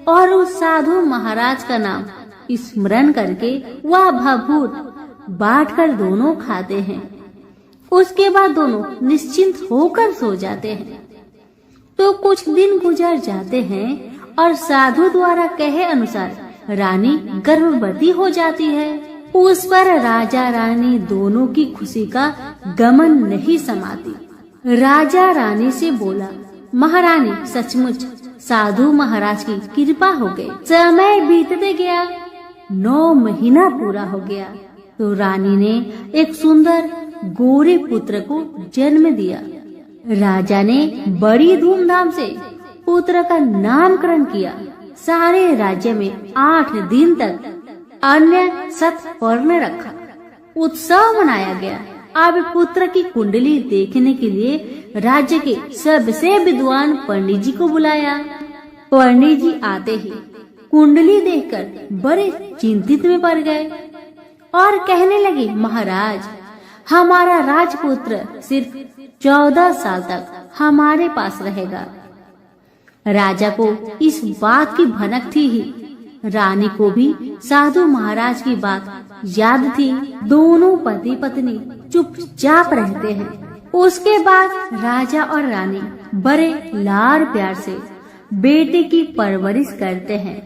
और उस साधु महाराज का नाम स्मरण करके वह भभूत बांटकर दोनों खाते हैं। उसके बाद दोनों निश्चिंत होकर सो जाते हैं। तो कुछ दिन गुजर जाते हैं और साधु द्वारा कहे अनुसार रानी गर्भवती हो जाती है। उस पर राजा रानी दोनों की खुशी का गमन नहीं समाती। राजा रानी से बोला, महारानी सचमुच साधु महाराज की कृपा हो गई। समय बीतते गया, 9 महीना पूरा हो गया तो रानी ने एक सुंदर गोरे पुत्र को जन्म दिया। राजा ने बड़ी धूमधाम से पुत्र का नामकरण किया। सारे राज्य में 8 दिन तक अन्य सत्पर्ण रखा, उत्सव मनाया गया। अब पुत्र की कुंडली देखने के लिए राज्य के सबसे विद्वान पंडित जी को बुलाया। पंडित जी आते ही कुंडली देखकर बड़े चिंतित में पड़ गए और कहने लगे, महाराज हमारा राजपुत्र सिर्फ 14 साल तक हमारे पास रहेगा। राजा को इस बात की भनक थी ही, रानी को भी साधु महाराज की बात याद थी। दोनों पति पत्नी चुपचाप रहते हैं। उसके बाद राजा और रानी बड़े लाड़ प्यार से बेटे की परवरिश करते हैं,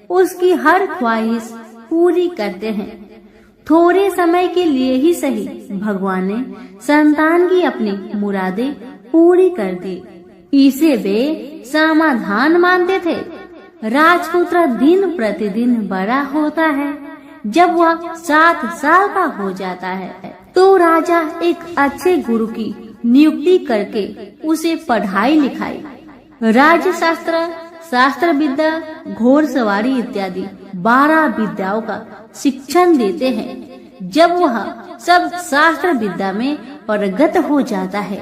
उसकी हर ख्वाहिश पूरी करते हैं। थोड़े समय के लिए ही सही भगवान ने संतान की अपनी मुरादें पूरी कर दी। इसे वे समाधान मानते थे। राजपुत्र दिन प्रतिदिन बड़ा होता है। जब वह 7 साल का हो जाता है तो राजा एक अच्छे गुरु की नियुक्ति करके उसे पढ़ाई लिखाई, राजशास्त्र, शास्त्र विद्या, घोड़सवारी इत्यादि 12 विद्याओं का शिक्षण देते हैं। जब वह सब शास्त्र विद्या में पारंगत हो जाता है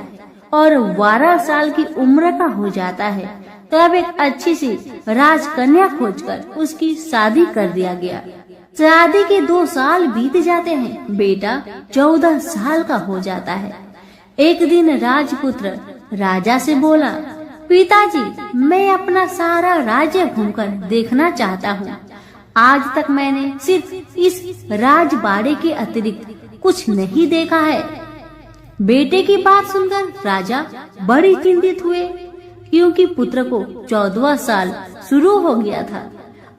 और 12 साल की उम्र का हो जाता है तब एक अच्छी सी राजकन्या खोजकर उसकी शादी कर दिया गया। शादी के 2 साल बीत जाते हैं, बेटा 14 साल का हो जाता है। एक दिन राजपुत्र राजा से बोला, पिताजी मैं अपना सारा राज्य घूमकर देखना चाहता हूँ, आज तक मैंने सिर्फ इस राजबाड़े के अतिरिक्त कुछ नहीं देखा है। बेटे की बात सुनकर राजा बड़ी चिंतित हुए, क्योंकि पुत्र को 14वां साल शुरू हो गया था।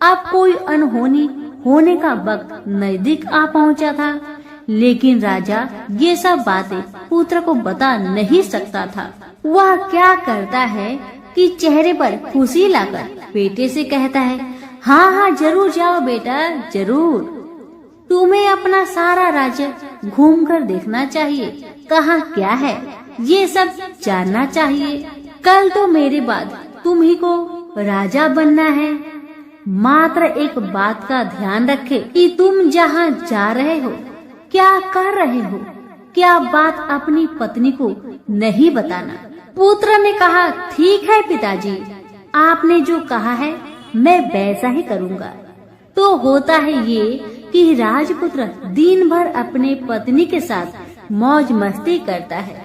अब कोई अनहोनी होने का वक्त नजदीक आ पहुंचा था, लेकिन राजा ये सब बातें पुत्र को बता नहीं सकता था। वह क्या करता है कि चेहरे पर खुशी लाकर बेटे से कहता है, हाँ हाँ जरूर जाओ बेटा, जरूर। तुम्हें अपना सारा राज्य घूमकर देखना चाहिए, कहाँ क्या है ये सब जानना चाहिए। कल तो मेरे बाद तुम ही को राजा बनना है। मात्र एक बात का ध्यान रखे कि तुम जहाँ जा रहे हो, क्या कर रहे हो, क्या बात अपनी पत्नी को नहीं बताना। पुत्र ने कहा, ठीक है पिताजी, आपने जो कहा है मैं वैसा ही करूँगा। तो होता है ये कि राजपुत्र दिन भर अपने पत्नी के साथ मौज मस्ती करता है,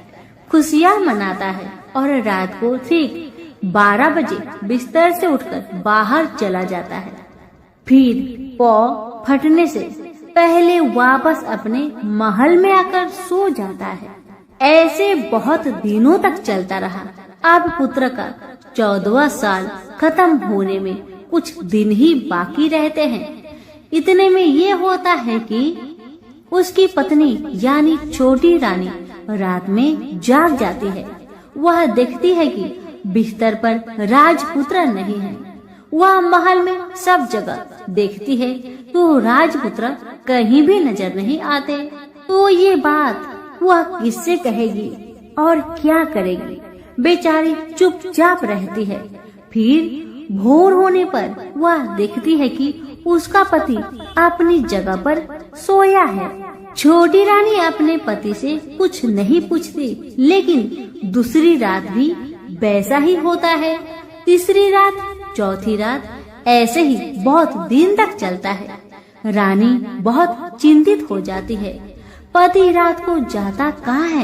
खुशियाँ मनाता है और रात को ठीक 12 बजे बिस्तर से उठकर बाहर चला जाता है। फिर पौ फटने से पहले वापस अपने महल में आकर सो जाता है। ऐसे बहुत दिनों तक चलता रहा। अब पुत्र का 14वां साल खत्म होने में कुछ दिन ही बाकी रहते हैं। इतने में ये होता है कि उसकी पत्नी यानी छोटी रानी रात में जाग जाती है। वह देखती है कि बिस्तर पर राजपुत्र नहीं है। वह महल में सब जगह देखती है तो राजपुत्र कहीं भी नजर नहीं आते। तो ये बात वह किससे कहेगी और क्या करेगी? बेचारी चुपचाप रहती है। फिर भोर होने पर वह देखती है कि उसका पति अपनी जगह पर सोया है। छोटी रानी अपने पति से कुछ नहीं पूछती, लेकिन दूसरी रात भी वैसा ही होता है। तीसरी रात, चौथी रात, ऐसे ही बहुत दिन तक चलता है। रानी बहुत चिंतित हो जाती है। पति रात को जाता कहाँ है,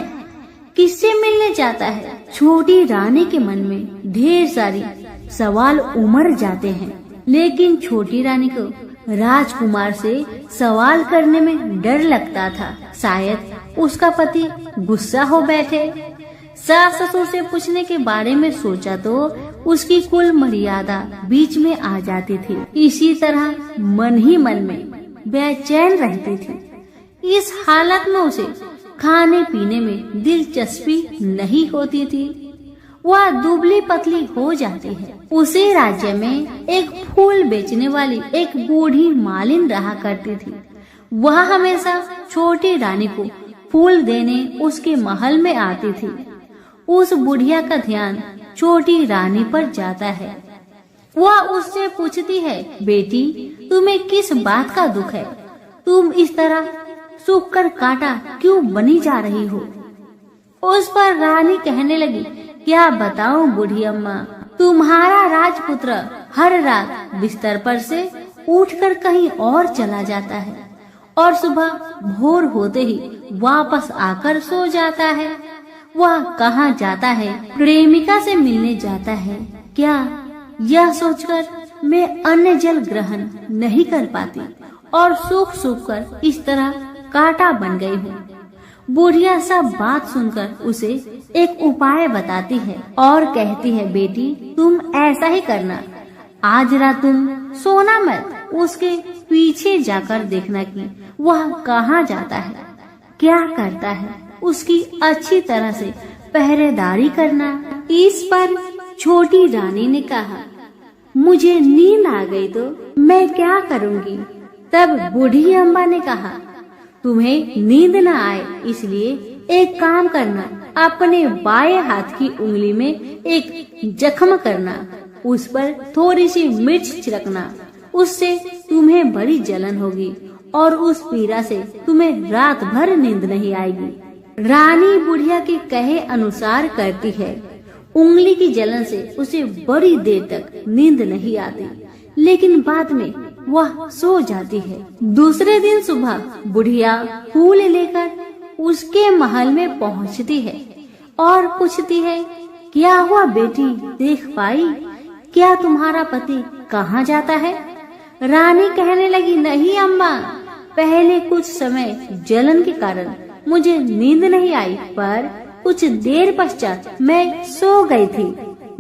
किससे मिलने जाता है? छोटी रानी के मन में ढेर सारी सवाल उमड़ जाते हैं, लेकिन छोटी रानी को राजकुमार से सवाल करने में डर लगता था। शायद उसका पति गुस्सा हो बैठे। सास ससुर से पूछने के बारे में सोचा तो उसकी कुल मर्यादा बीच में आ जाती थी। इसी तरह मन ही मन में बेचैन रहती थी। इस हालत में उसे खाने पीने में दिलचस्पी नहीं होती थी। वह दुबली पतली हो जाती है। उसी राज्य में एक फूल बेचने वाली एक बूढ़ी मालिन रहा करती थी। वह हमेशा छोटी रानी को फूल देने उसके महल में आती थी। उस बुढ़िया का ध्यान छोटी रानी पर जाता है। वह उससे पूछती है, बेटी तुम्हें किस बात का दुख है? तुम इस तरह सूख कर कांटा क्यों बनी जा रही हो? उस पर रानी कहने लगी, क्या बताऊं बूढ़ी अम्मा, तुम्हारा राजपुत्र हर रात बिस्तर पर से उठकर कहीं और चला जाता है और सुबह भोर होते ही वापस आकर सो जाता है। वह कहाँ जाता है? प्रेमिका से मिलने जाता है क्या? यह सोचकर मैं अन्न जल ग्रहण नहीं कर पाती और सूख सूख कर इस तरह कांटा बन गई हूँ। बुढ़िया सब बात सुनकर उसे एक उपाय बताती है और कहती है, बेटी तुम ऐसा ही करना, आज रात तुम सोना मत, उसके पीछे जाकर देखना कि वह कहाँ जाता है, क्या करता है, उसकी अच्छी तरह से पहरेदारी करना। इस पर छोटी रानी ने कहा, मुझे नींद आ गई तो मैं क्या करूँगी? तब बूढ़ी अम्मा ने कहा, तुम्हें नींद न आए इसलिए एक काम करना, अपने बाएं हाथ की उंगली में एक जख्म करना, उस पर थोड़ी सी मिर्च छिड़कना, उससे तुम्हें बड़ी जलन होगी और उस पीड़ा से तुम्हें रात भर नींद नहीं आएगी। रानी बुढ़िया के कहे अनुसार करती है। उंगली की जलन से उसे बड़ी देर तक नींद नहीं आती, लेकिन बाद में वह सो जाती है। दूसरे दिन सुबह बुढ़िया फूल लेकर उसके महल में पहुंचती है और पूछती है, क्या हुआ बेटी, देख पाई क्या तुम्हारा पति कहाँ जाता है? रानी कहने लगी, नहीं अम्मा, पहले कुछ समय जलन के कारण मुझे नींद नहीं आई, पर कुछ देर पश्चात मैं सो गई थी।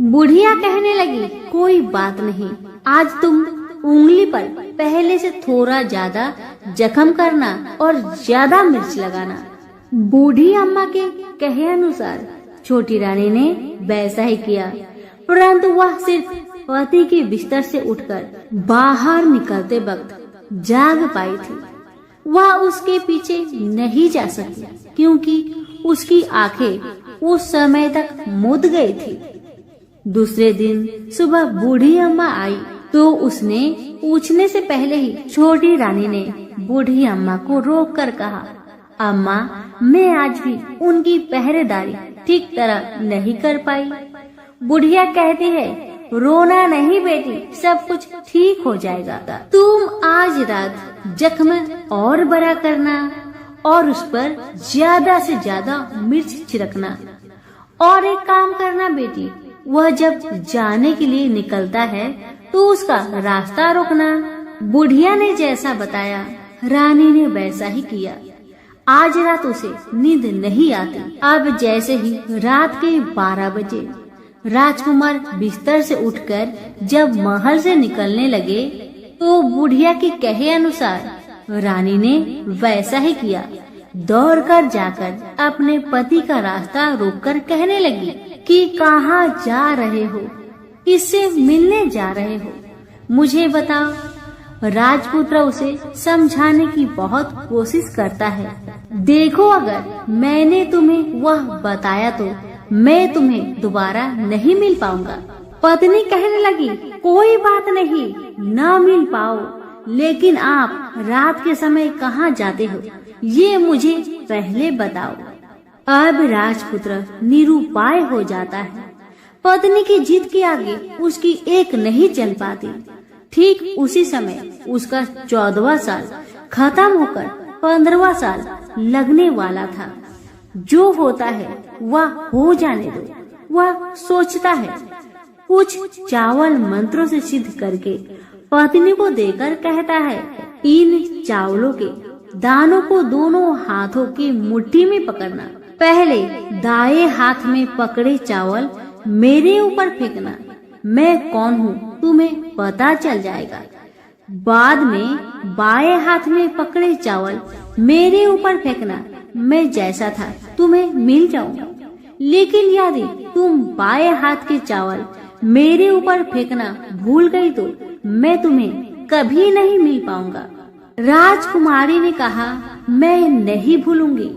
बुढ़िया कहने लगी, कोई बात नहीं, आज तुम उंगली पर पहले से थोड़ा ज्यादा जख्म करना और ज्यादा मिर्च लगाना। बूढ़ी अम्मा के कहे अनुसार छोटी रानी ने वैसा ही किया, परंतु वह सिर्फ पति के बिस्तर से उठकर बाहर निकलते वक्त जाग पाई थी। वह उसके पीछे नहीं जा सकी क्योंकि उसकी आंखें उस समय तक मुद गई थी। दूसरे दिन सुबह बूढ़ी अम्मा आई तो उसने पूछने से पहले ही छोटी रानी ने बूढ़ी अम्मा को रोक कर कहा, अम्मा, मैं आज भी उनकी पहरेदारी ठीक तरह नहीं कर पाई। बुढ़िया कहती है, रोना नहीं बेटी, सब कुछ ठीक हो जाएगा। तुम आज रात जख्म और बड़ा करना और उस पर ज्यादा से ज्यादा मिर्च छिड़कना। और एक काम करना बेटी, वह जब जाने के लिए निकलता है तो उसका रास्ता रोकना। बुढ़िया ने जैसा बताया रानी ने वैसा ही किया। आज रात उसे नींद नहीं आती। अब जैसे ही रात के 12 बजे राजकुमार बिस्तर से उठकर जब महल से निकलने लगे तो बुढ़िया के कहे अनुसार रानी ने वैसा ही किया। दौड़कर जाकर अपने पति का रास्ता रोककर कहने लगी कि कहाँ जा रहे हो, किससे मिलने जा रहे हो, मुझे बताओ। राजपुत्र उसे समझाने की बहुत कोशिश करता है। देखो, अगर मैंने तुम्हें वह बताया तो मैं तुम्हें दोबारा नहीं मिल पाऊंगा। पत्नी कहने लगी, कोई बात नहीं, न मिल पाओ, लेकिन आप रात के समय कहाँ जाते हो ये मुझे पहले बताओ। अब राजपुत्र निरुपाय हो जाता है। पत्नी की जिद के आगे उसकी एक नहीं चल पाती। ठीक उसी समय उसका 14वां साल खत्म होकर 15वां साल लगने वाला था। जो होता है वह हो जाने दो, वह सोचता है। कुछ चावल मंत्रों से सिद्ध करके पत्नी को देकर कहता है, इन चावलों के दानों को दोनों हाथों की मुट्ठी में पकड़ना। पहले दाएं हाथ में पकड़े चावल मेरे ऊपर फेंकना, मैं कौन हूँ तुम्हें पता चल जाएगा। बाद में बाएं हाथ में पकड़े चावल मेरे ऊपर फेंकना, मैं जैसा था तुम्हें मिल जाऊंगा। लेकिन यदि तुम बाएं हाथ के चावल मेरे ऊपर फेंकना भूल गई तो मैं तुम्हें कभी नहीं मिल पाऊंगा। राजकुमारी ने कहा, मैं नहीं भूलूंगी।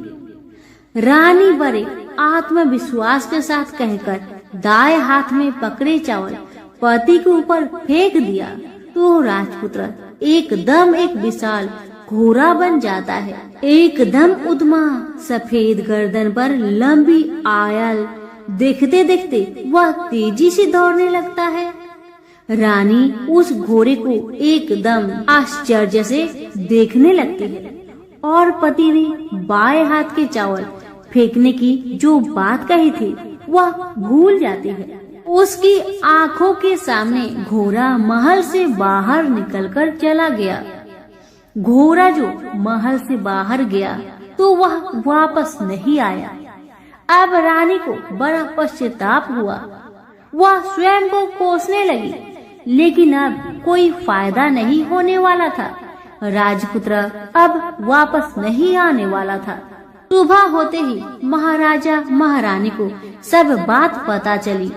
रानी बड़े आत्मविश्वास के साथ कहकर दाएं हाथ में पकड़े चावल पति के ऊपर फेंक दिया तो राजपुत्र एकदम एक विशाल घोड़ा बन जाता है। एकदम उद्यमा सफेद गर्दन पर लंबी आयल, देखते देखते वह तेजी से दौड़ने लगता है। रानी उस घोड़े को एकदम आश्चर्य से देखने लगती है और पति ने बाएं हाथ के चावल फेंकने की जो बात कही थी वह भूल जाती है। उसकी आंखों के सामने घोड़ा महल से बाहर निकलकर चला गया। घोड़ा जो महल से बाहर गया तो वह वापस नहीं आया। अब रानी को बड़ा पश्चाताप हुआ। वह स्वयं को कोसने लगी, लेकिन अब कोई फायदा नहीं होने वाला था। राजपुत्र अब वापस नहीं आने वाला था। सुबह होते ही महाराजा महारानी को सब बात पता चली।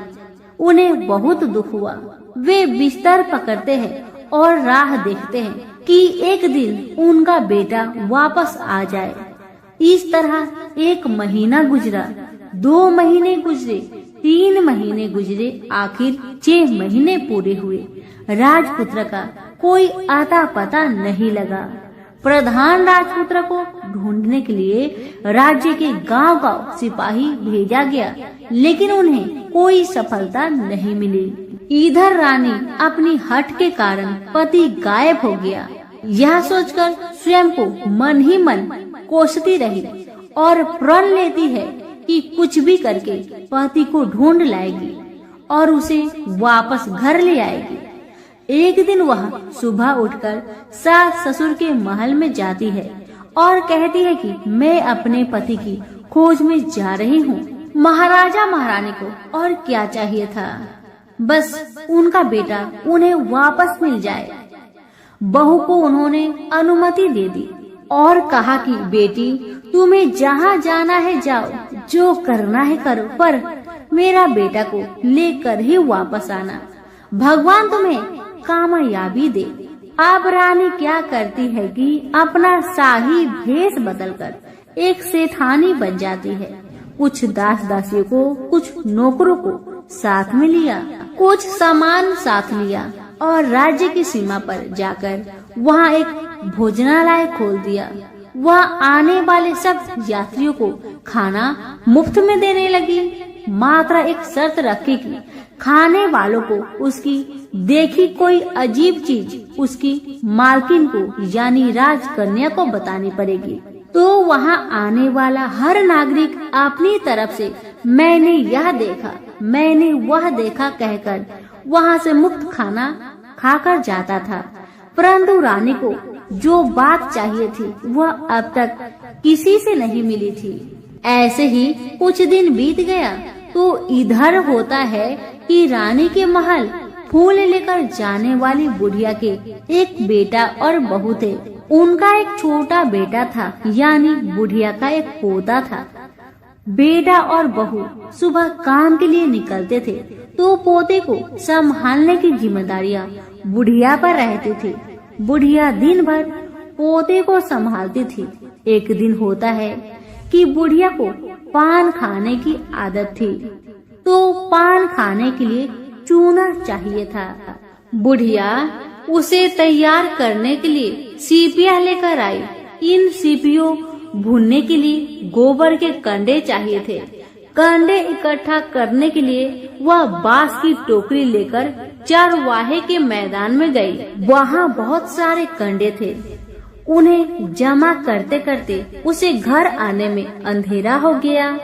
उन्हें बहुत दुख हुआ। वे बिस्तर पकड़ते हैं और राह देखते हैं कि एक दिन उनका बेटा वापस आ जाए। इस तरह 1 महीना गुजरा, 2 महीने गुजरे, 3 महीने गुजरे, आखिर 6 महीने पूरे हुए। राजपुत्र का कोई आता पता नहीं लगा। प्रधान राजपुत्र को ढूंढने के लिए राज्य के गांव-गांव सिपाही भेजा गया, लेकिन उन्हें कोई सफलता नहीं मिली। इधर रानी अपनी हठ के कारण पति गायब हो गया, यह सोचकर स्वयं को मन ही मन कोसती रही और प्रण लेती है कि कुछ भी करके पति को ढूंढ लाएगी और उसे वापस घर ले आएगी। एक दिन वह सुबह उठकर सास ससुर के महल में जाती है और कहती है कि मैं अपने पति की खोज में जा रही हूँ। महाराजा महारानी को और क्या चाहिए था, बस उनका बेटा उन्हें वापस मिल जाए। बहू को उन्होंने अनुमति दे दी और कहा कि बेटी तुम्हें जहाँ जाना है जाओ, जो करना है करो, पर मेरा बेटा को लेकर ही वापस आना। भगवान तुम्हें कामयाबी दे। अब रानी क्या करती है कि अपना शाही भेष बदलकर एक सेठानी बन जाती है। कुछ दास दासियों को, कुछ नौकरों को साथ में लिया, कुछ सामान साथ लिया और राज्य की सीमा पर जाकर वहाँ एक भोजनालय खोल दिया। वह आने वाले सब यात्रियों को खाना मुफ्त में देने लगी। मात्र एक शर्त रखी कि खाने वालों को उसकी देखी कोई अजीब चीज उसकी मालकिन को यानी राजकन्या को बतानी पड़ेगी। तो वहाँ आने वाला हर नागरिक अपनी तरफ से मैंने यह देखा, मैंने वह देखा कहकर वहाँ से मुफ्त खाना खाकर जाता था। परंतु रानी को जो बात चाहिए थी वह अब तक किसी से नहीं मिली थी। ऐसे ही कुछ दिन बीत गया तो इधर होता है कि रानी के महल फूल लेकर जाने वाली बुढ़िया के एक बेटा और बहू थे। उनका एक छोटा बेटा था, यानी बुढ़िया का एक पोता था। बेटा और बहू सुबह काम के लिए निकलते थे तो पोते को संभालने की जिम्मेदारियां बुढ़िया पर रहती थी। बुढ़िया दिन भर पोते को संभालती थी। एक दिन होता है कि बुढ़िया को पान खाने की आदत थी, तो पान खाने के लिए चूना चाहिए था। बुढ़िया उसे तैयार करने के लिए सीपियाँ लेकर आई। इन सीपियों भूनने के लिए गोबर के कंडे चाहिए थे। कंडे इकट्ठा करने के लिए वह बांस की टोकरी लेकर चरवाहे के मैदान में गई। वहाँ बहुत सारे कंडे थे। उन्हें जमा करते करते उसे घर आने में अंधेरा हो गया।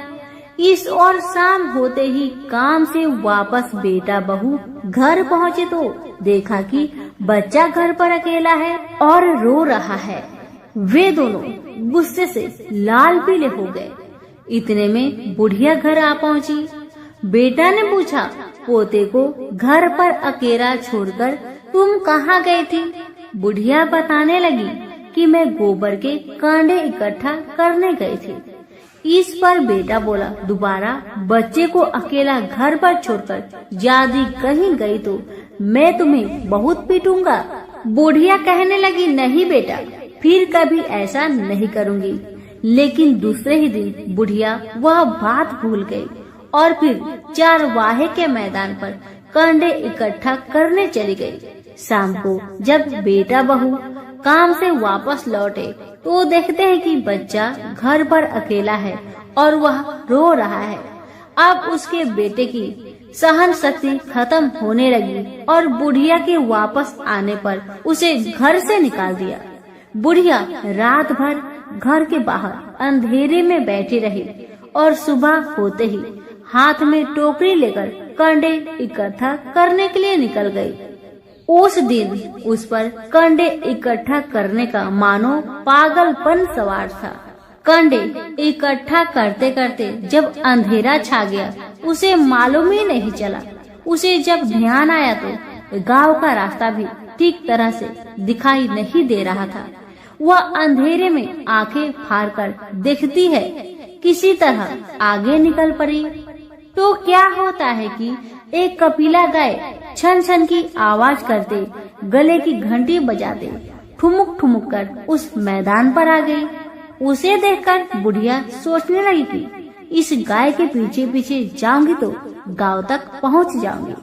इस और शाम होते ही काम से वापस बेटा बहू घर पहुँचे तो देखा कि बच्चा घर पर अकेला है और रो रहा है। वे दोनों गुस्से से लाल पीले हो गए। इतने में बुढ़िया घर आ पहुँची। बेटा ने पूछा, पोते को घर पर अकेला छोड़कर तुम कहाँ गई थी? बुढ़िया बताने लगी कि मैं गोबर के कांडे इकट्ठा करने गई थी। इस पर बेटा बोला, दोबारा बच्चे को अकेला घर पर छोड़कर यदि कहीं गई तो मैं तुम्हें बहुत पीटूंगा। बुढ़िया कहने लगी, नहीं बेटा, फिर कभी ऐसा नहीं करूंगी। लेकिन दूसरे ही दिन बुढ़िया वह बात भूल गई और फिर चरवाहे के मैदान पर कंडे इकट्ठा करने चली गई। शाम को जब बेटा बहू काम से वापस लौटे तो देखते हैं कि बच्चा घर पर अकेला है और वह रो रहा है। अब उसके बेटे की सहन शक्ति खत्म होने लगी और बुढ़िया के वापस आने पर उसे घर से निकाल दिया। बुढ़िया रात भर घर के बाहर अंधेरे में बैठी रही और सुबह होते ही हाथ में टोकरी लेकर कंडे इकट्ठा करने के लिए निकल गई। उस दिन उस पर कंडे इकट्ठा करने का मानो पागलपन सवार था। कंडे इकट्ठा करते करते जब अंधेरा छा गया उसे मालूम ही नहीं चला। उसे जब ध्यान आया तो गांव का रास्ता भी ठीक तरह से दिखाई नहीं दे रहा था। वह अंधेरे में आंखें फाड़कर देखती है, किसी तरह आगे निकल पड़ी तो क्या होता है कि एक कपिला गाय छन छन की आवाज करते, गले की घंटी बजाते ठुमुक ठुमुक कर उस मैदान पर आ गई। उसे देखकर बुढ़िया सोचने लगी कि इस गाय के पीछे पीछे जाऊंगी तो गांव तक पहुंच जाऊंगी।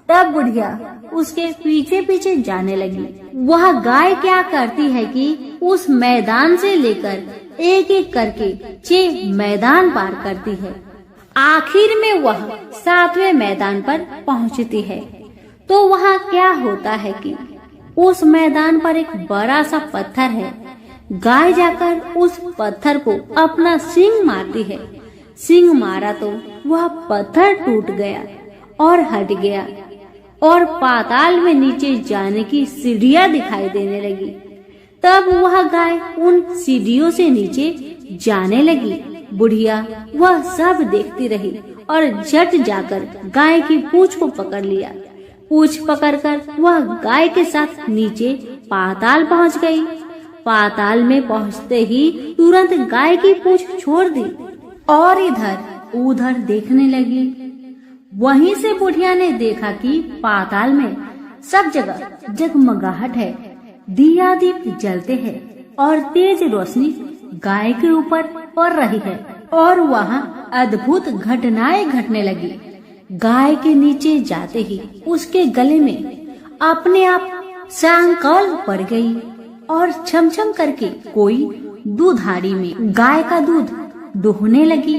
तब बुढ़िया उसके पीछे पीछे जाने लगी। वह गाय क्या करती है कि उस मैदान से लेकर एक एक करके 6 मैदान पार करती है। आखिर में वह 7वें मैदान पर पहुंचती है तो वहाँ क्या होता है कि उस मैदान पर एक बड़ा सा पत्थर है। गाय जाकर उस पत्थर को अपना सींग मारती है। सींग मारा तो वह पत्थर टूट गया और हट गया और पाताल में नीचे जाने की सीढ़ियां दिखाई देने लगी। तब वह गाय उन सीढ़ियों से नीचे जाने लगी। बुढ़िया वह सब देखती रही और झट जाकर गाय की पूंछ को पकड़ लिया। पूंछ पकड़कर वह गाय के साथ नीचे पाताल पहुंच गई। पाताल में पहुंचते ही तुरंत गाय की पूंछ छोड़ दी और इधर उधर देखने लगी। वहीं से बुढ़िया ने देखा कि पाताल में सब जगह जगमगाहट है, दिया दीप जलते हैं और तेज रोशनी गाय के ऊपर पड़ रही है और वहाँ अद्भुत घटनाएं घटने लगी। गाय के नीचे जाते ही उसके गले में अपने आप सांकल पड़ गई और छमछम करके कोई दूधाड़ी में गाय का दूध दोहने लगी।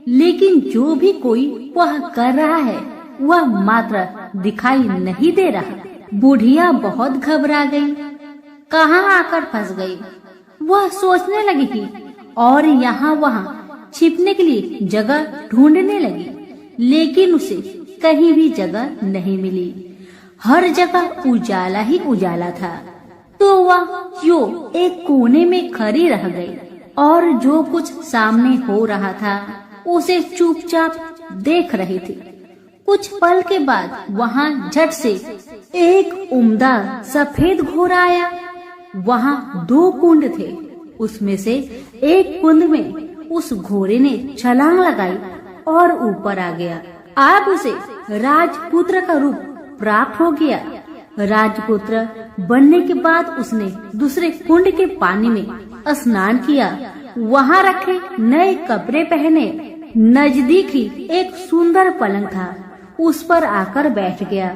लेकिन जो भी कोई वह कर रहा है वह मात्र दिखाई नहीं दे रहा। बुढ़िया बहुत घबरा गई, कहाँ आकर फंस गई। वह सोचने लगी कि और यहाँ वहाँ छिपने के लिए जगह ढूंढने लगी, लेकिन उसे कहीं भी जगह नहीं मिली। हर जगह उजाला ही उजाला था। तो वह जो एक कोने में खड़ी रह गई और जो कुछ सामने हो रहा था उसे चुपचाप देख रही थी। कुछ पल के बाद वहाँ झट से एक उम्दा सफेद घोड़ा आया। वहाँ 2 कुंड थे, उसमें से एक कुंड में उस घोड़े ने छलांग लगाई और ऊपर आ गया। अब उसे राजपुत्र का रूप प्राप्त हो गया। राजपुत्र बनने के बाद उसने दूसरे कुंड के पानी में स्नान किया। वहाँ रखे नए कपड़े पहने। नजदीक ही एक सुंदर पलंग था, उस पर आकर बैठ गया।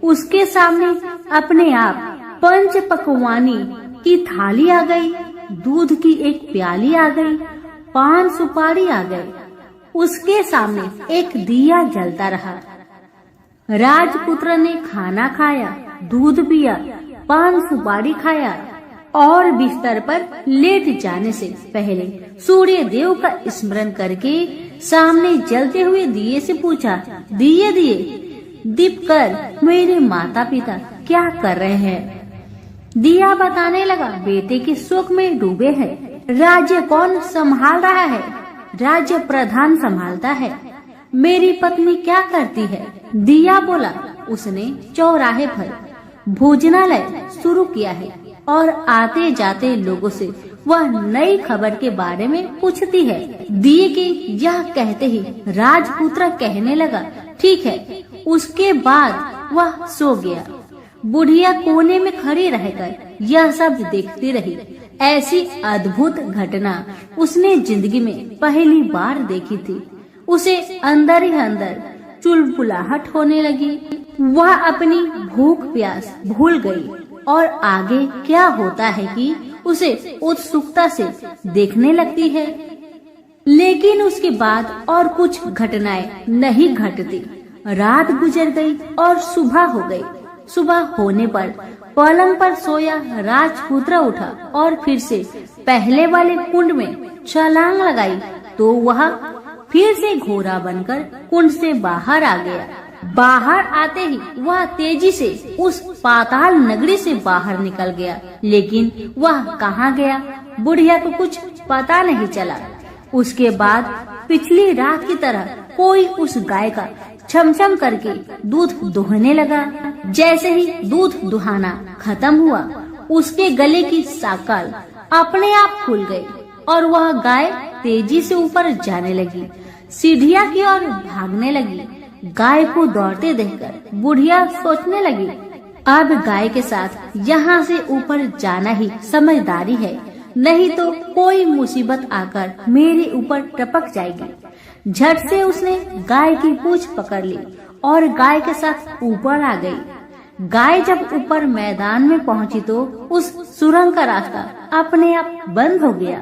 उसके सामने अपने आप 5 पकवानी की थाली आ गई, दूध की एक प्याली आ गई, 5 सुपारी आ गए। उसके सामने एक दिया जलता रहा। राजपुत्र ने खाना खाया, दूध पिया, 5 सुपारी खाया और बिस्तर पर लेट जाने से पहले सूर्य देव का स्मरण करके सामने जलते हुए दिए से पूछा, दिए दिए दीप कर मेरे माता पिता क्या कर रहे हैं? दिया बताने लगा, बेटे के शोक में डूबे हैं। राज्य कौन संभाल रहा है? राज्य प्रधान संभालता है। मेरी पत्नी क्या करती है? दिया बोला, उसने चौराहे पर भोजनालय शुरू किया है और आते जाते लोगों से वह नई खबर के बारे में पूछती है। दिए के यह कहते ही राजपुत्र कहने लगा, ठीक है। उसके बाद वह सो गया। बुढ़िया कोने में खड़ी रहकर यह सब देखती रही। ऐसी अद्भुत घटना उसने जिंदगी में पहली बार देखी थी। उसे अंदर ही अंदर चुलबुलाहट होने लगी। वह अपनी भूख प्यास भूल गई और आगे क्या होता है कि उसे उत्सुकता से देखने लगती है। लेकिन उसके बाद और कुछ घटनाएं नहीं घटती। रात गुजर गई और सुबह हो गई। सुबह होने पर पलंग पर सोया राजपुत्र उठा और फिर से पहले वाले कुंड में छलांग लगाई तो वह फिर से घोड़ा बनकर कुंड से बाहर आ गया। बाहर आते ही वह तेजी से उस पाताल नगरी से बाहर निकल गया। लेकिन वह कहाँ गया, बुढ़िया को कुछ पता नहीं चला। उसके बाद पिछली रात की तरह कोई उस गाय का छमछम करके दूध दोहने लगा। जैसे ही दूध दुहाना खत्म हुआ, उसके गले की साकल अपने आप खुल गई और वह गाय तेजी से ऊपर जाने लगी, सीढ़ियां की ओर भागने लगी। गाय को दौड़ते देखकर बुढ़िया सोचने लगी, अब गाय के साथ यहाँ से ऊपर जाना ही समझदारी है, नहीं तो कोई मुसीबत आकर मेरे ऊपर टपक जाएगी। झट से उसने गाय की पूंछ पकड़ ली और गाय के साथ ऊपर आ गई। गाय जब ऊपर मैदान में पहुंची तो उस सुरंग का रास्ता अपने आप बंद हो गया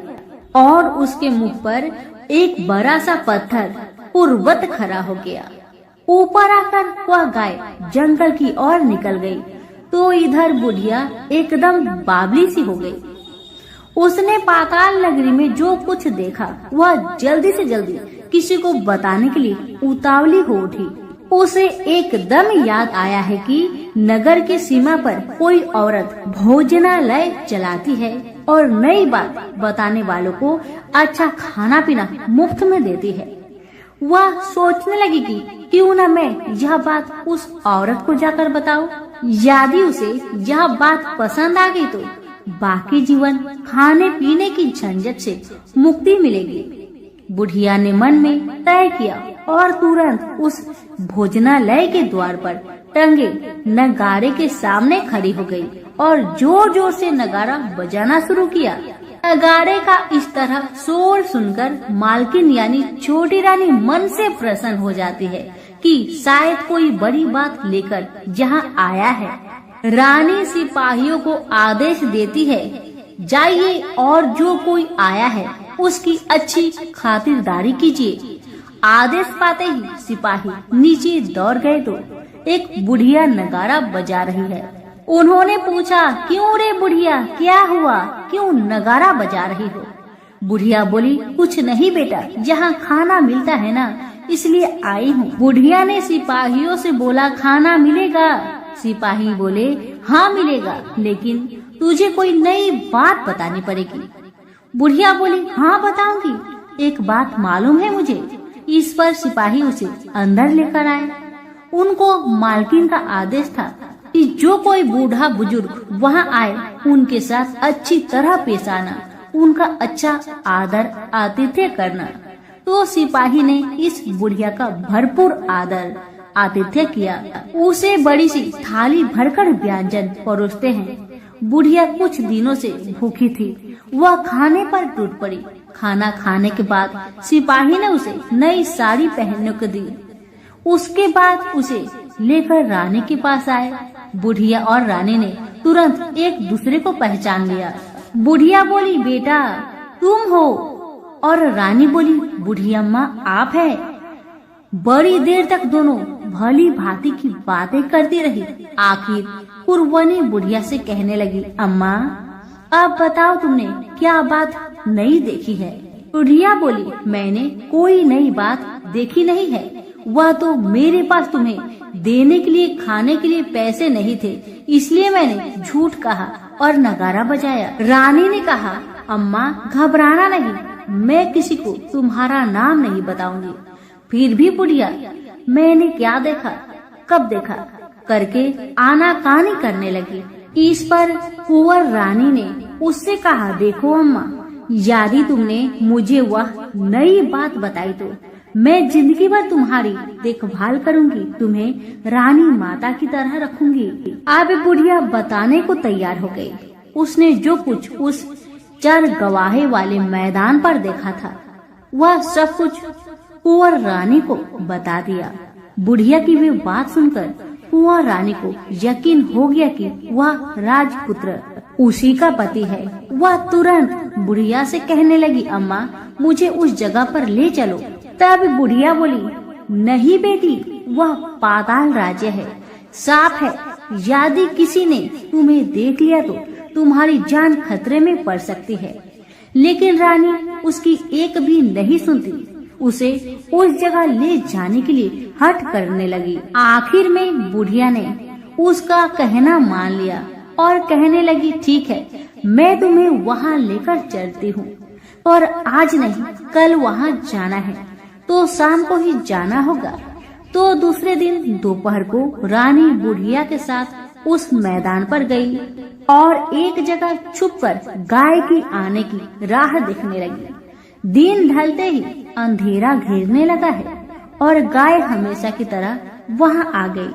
और उसके मुंह पर एक बड़ा सा पत्थर पूर्ववत खड़ा हो गया। ऊपर आकर वह गाय जंगल की ओर निकल गई तो इधर बुढ़िया एकदम बावली सी हो गई। उसने पाताल नगरी में जो कुछ देखा वह जल्दी से जल्दी किसी को बताने के लिए उतावली हो उठी। उसे एकदम याद आया है कि नगर की सीमा पर कोई औरत भोजनालय चलाती है और नई बात बताने वालों को अच्छा खाना पीना मुफ्त में देती है। वह सोचने लगी कि क्यों न मैं यह बात उस औरत को जाकर बताऊं। यदि उसे यह बात पसंद आ गई तो बाकी जीवन खाने पीने की झंझट से मुक्ति मिलेगी। बुढ़िया ने मन में तय किया और तुरंत उस भोजनालय के द्वार पर टंगे नगाड़े के सामने खड़ी हो गई और जोर जोर से नगाड़ा बजाना शुरू किया। नगाड़े का इस तरह शोर सुनकर मालकिन यानी छोटी रानी मन से प्रसन्न हो जाती है कि शायद कोई बड़ी बात लेकर यहाँ आया है। रानी सिपाहियों को आदेश देती है, जाइए और जो कोई आया है उसकी अच्छी खातिरदारी कीजिए। आदेश पाते ही सिपाही नीचे दौड़ गए तो एक बुढ़िया नगाड़ा बजा रही है। उन्होंने पूछा, क्यों रे बुढ़िया, क्या हुआ, क्यों नगाड़ा बजा रही हो? बुढ़िया बोली, कुछ नहीं बेटा, यहाँ खाना मिलता है ना, इसलिए आई हूँ। बुढ़िया ने सिपाहियों से बोला, खाना मिलेगा? सिपाही बोले, हाँ मिलेगा, लेकिन तुझे कोई नई बात बतानी पड़ेगी। बुढ़िया बोली, हाँ बताऊंगी, एक बात मालूम है मुझे। इस पर सिपाही उसे अंदर लेकर आए। उनको मालकिन का आदेश था कि जो कोई बूढ़ा बुजुर्ग वहाँ आए उनके साथ अच्छी तरह पेश आना, उनका अच्छा आदर आतिथ्य करना। तो सिपाही ने इस बुढ़िया का भरपूर आदर आतिथ्य किया। उसे बड़ी सी थाली भरकर व्यंजन परोसते हैं। बुढ़िया कुछ दिनों से भूखी थी, वह खाने पर टूट पड़ी। खाना खाने के बाद सिपाही ने उसे नई साड़ी पहनने को दी। उसके बाद उसे लेकर रानी के पास आए। बुढ़िया और रानी ने तुरंत एक दूसरे को पहचान लिया। बुढ़िया बोली, बेटा तुम हो? और रानी बोली, बूढ़ी अम्मा आप है? बड़ी देर तक दोनों भली भांति की बातें करती रही। आखिर कुरवनी बुढ़िया से कहने लगी, अम्मा अब बताओ तुमने क्या बात नई देखी है? बुढ़िया बोली, मैंने कोई नई बात देखी नहीं है, वह तो मेरे पास तुम्हें देने के लिए खाने के लिए पैसे नहीं थे, इसलिए मैंने झूठ कहा और नगाड़ा बजाया। रानी ने कहा, अम्मा घबराना नहीं, मैं किसी को तुम्हारा नाम नहीं बताऊंगी। फिर भी बुढ़िया मैंने क्या देखा, कब देखा करके आनाकानी करने लगी। इस पर कुंवर रानी ने उससे कहा, देखो अम्मा, यदि तुमने मुझे वह नई बात बताई तो मैं जिंदगी भर तुम्हारी देखभाल करूंगी, तुम्हें रानी माता की तरह रखूंगी। अब बुढ़िया बताने को तैयार हो गई। उसने जो कुछ उस चर गवाहे वाले मैदान पर देखा था वह सब कुछ कुंवर रानी को बता दिया। बुढ़िया की वे बात सुनकर कुंवर रानी को यकीन हो गया कि वह राजपुत्र उसी का पति है। वह तुरंत बुढ़िया से कहने लगी, अम्मा मुझे उस जगह पर ले चलो। तब बुढ़िया बोली, नहीं बेटी, वह पाताल राज्य है, सांप है, यदि किसी ने तुम्हें देख लिया तो तुम्हारी जान खतरे में पड़ सकती है। लेकिन रानी उसकी एक भी नहीं सुनती, उसे उस जगह ले जाने के लिए हठ करने लगी। आखिर में बुढ़िया ने उसका कहना मान लिया और कहने लगी, ठीक है, मैं तुम्हें वहाँ लेकर चलती हूँ, और आज नहीं कल वहाँ जाना है तो शाम को ही जाना होगा। तो दूसरे दिन दोपहर को रानी बुढ़िया के साथ उस मैदान पर गई और एक जगह छुपकर गाय की आने की राह देखने लगी। दिन ढलते ही अंधेरा घेरने लगा है और गाय हमेशा की तरह वहाँ आ गई।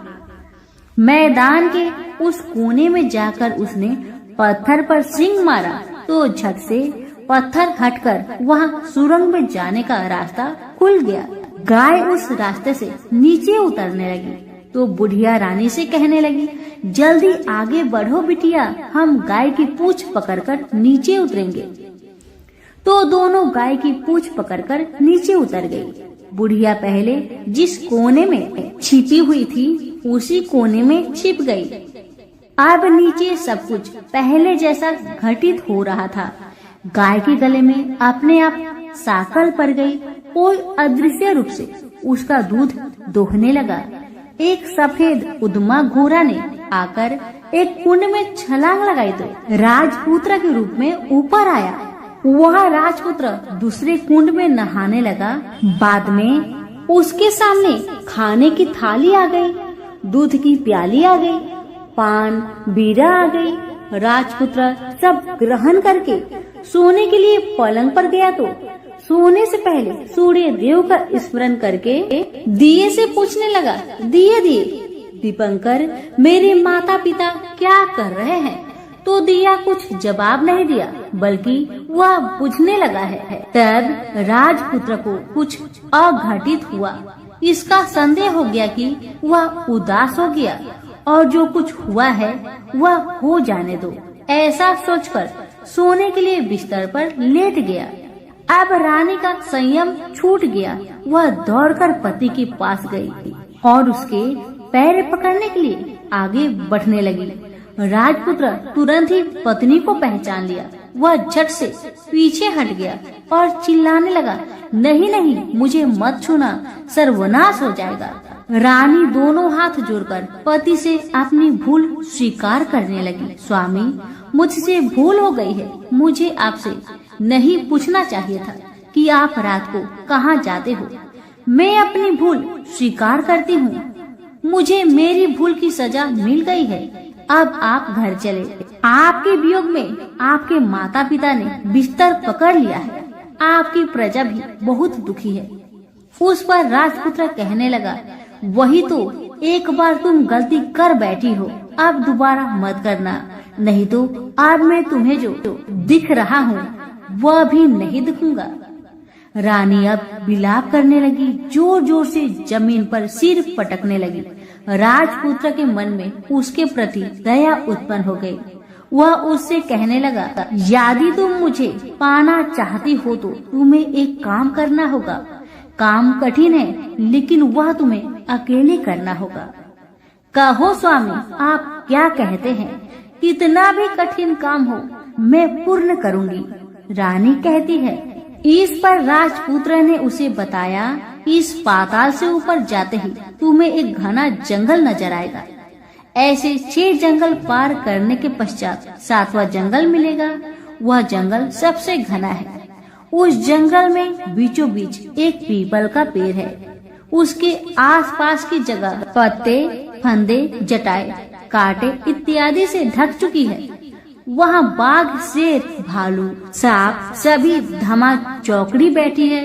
मैदान के उस कोने में जाकर उसने पत्थर पर सींग मारा तो झट से पत्थर हटकर वहाँ सुरंग में जाने का रास्ता खुल गया। गाय उस रास्ते से नीचे उतरने लगी तो बुढ़िया रानी से कहने लगी, जल्दी आगे बढ़ो बिटिया, हम गाय की पूंछ पकड़कर नीचे उतरेंगे। तो दोनों गाय की पूंछ पकड़कर नीचे उतर गई। बुढ़िया पहले जिस कोने में छिपी हुई थी उसी कोने में छिप गई। अब नीचे सब कुछ पहले जैसा घटित हो रहा था। गाय के गले में अपने आप साकल पड़ गई। कोई अदृश्य रूप से उसका दूध दोहने लगा। एक सफेद उद्मा घोड़ा ने आकर एक कुंड में छलांग लगाई तो राजपुत्र के रूप में ऊपर आया। वह राजपुत्र दूसरे कुंड में नहाने लगा। बाद में उसके सामने खाने की थाली आ गई, दूध की प्याली आ गई, पान बीड़ा आ गई। राजपुत्र सब ग्रहण करके सोने के लिए पलंग पर गया तो सोने से पहले सूर्य देव का स्मरण करके दिए से पूछने लगा, दिए दीपंकर, मेरे माता पिता क्या कर रहे हैं? तो दिया कुछ जवाब नहीं दिया, बल्कि वह बुझने लगा है। तब राजपुत्र को कुछ अघटित हुआ। इसका संदेह हो गया कि वह उदास हो गया और जो कुछ हुआ है वह हो जाने दो। ऐसा सोचकर सोने के लिए बिस्तर पर लेट गया। अब रानी का संयम छूट गया। वह दौड़कर पति के पास गई और उसके पैर पकड़ने के लिए आगे बढ़ने लगी। राजपुत्र तुरंत ही पत्नी को पहचान लिया। वह झट से पीछे हट गया और चिल्लाने लगा, नहीं, मुझे मत छूना, सर्वनाश हो जाएगा। रानी दोनों हाथ जोड़कर पति से अपनी भूल स्वीकार करने लगी। स्वामी, मुझसे भूल हो गई है। मुझे आपसे नहीं पूछना चाहिए था कि आप रात को कहाँ जाते हो। मैं अपनी भूल स्वीकार करती हूँ। मुझे मेरी भूल की सजा मिल गई है। अब आप घर चले। आपके वियोग में आपके माता पिता ने बिस्तर पकड़ लिया है। आपकी प्रजा भी बहुत दुखी है। उस पर राजपुत्र कहने लगा, वही तो एक बार तुम गलती कर बैठी हो, अब दोबारा मत करना, नहीं तो आज मैं तुम्हें जो दिख रहा हूँ वह भी नहीं दिखूंगा। रानी अब विलाप करने लगी, जोर जोर से जमीन पर सिर पटकने लगी। राजपुत्र के मन में उसके प्रति दया उत्पन्न हो गई। वह उससे कहने लगा, यदि तुम मुझे पाना चाहती हो तो तुम्हें एक काम करना होगा। काम कठिन है, लेकिन वह तुम्हें अकेले करना होगा। कहो स्वामी, आप क्या कहते हैं? कितना भी कठिन काम हो मैं पूर्ण करूंगी। रानी कहती है। इस पर राजपुत्र ने उसे बताया, इस पाताल से ऊपर जाते ही तुम्हें एक घना जंगल नजर आएगा। ऐसे 6 जंगल पार करने के पश्चात 7वां जंगल मिलेगा। वह जंगल सबसे घना है। उस जंगल में बीचों बीच एक पीपल का पेड़ है। उसके आसपास की जगह पत्ते, फंदे, जटाएं, कांटे इत्यादि से ढक चुकी है। वहाँ बाघ, शेर, भालू, सांप सभी धमा चौकड़ी बैठी है।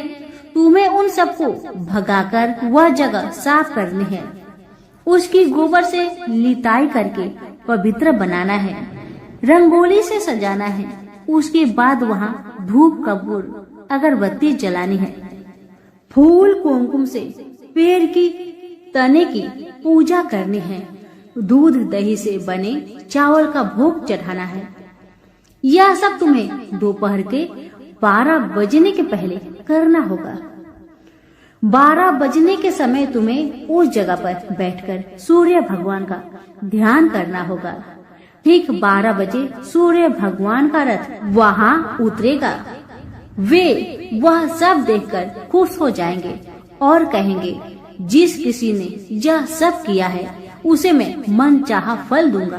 तुम्हें उन सबको भगाकर वह जगह साफ करनी है। उसकी गोबर से लिताई करके पवित्र बनाना है। रंगोली से सजाना है। उसके बाद वहाँ धूप, कपूर, अगरबत्ती जलानी है। फूल कुमकुम से पेड़ की तने की पूजा करनी है। दूध दही से बने चावल का भोग चढ़ाना है। यह सब तुम्हें दोपहर के 12 बजने के पहले करना होगा। 12 बजने के समय तुम्हें उस जगह पर बैठकर सूर्य भगवान का ध्यान करना होगा। ठीक 12 बजे सूर्य भगवान का रथ वहाँ उतरेगा। वे वह सब देखकर खुश हो जाएंगे और कहेंगे, जिस किसी ने यह सब किया है उसे मैं मन चाहा फल दूंगा।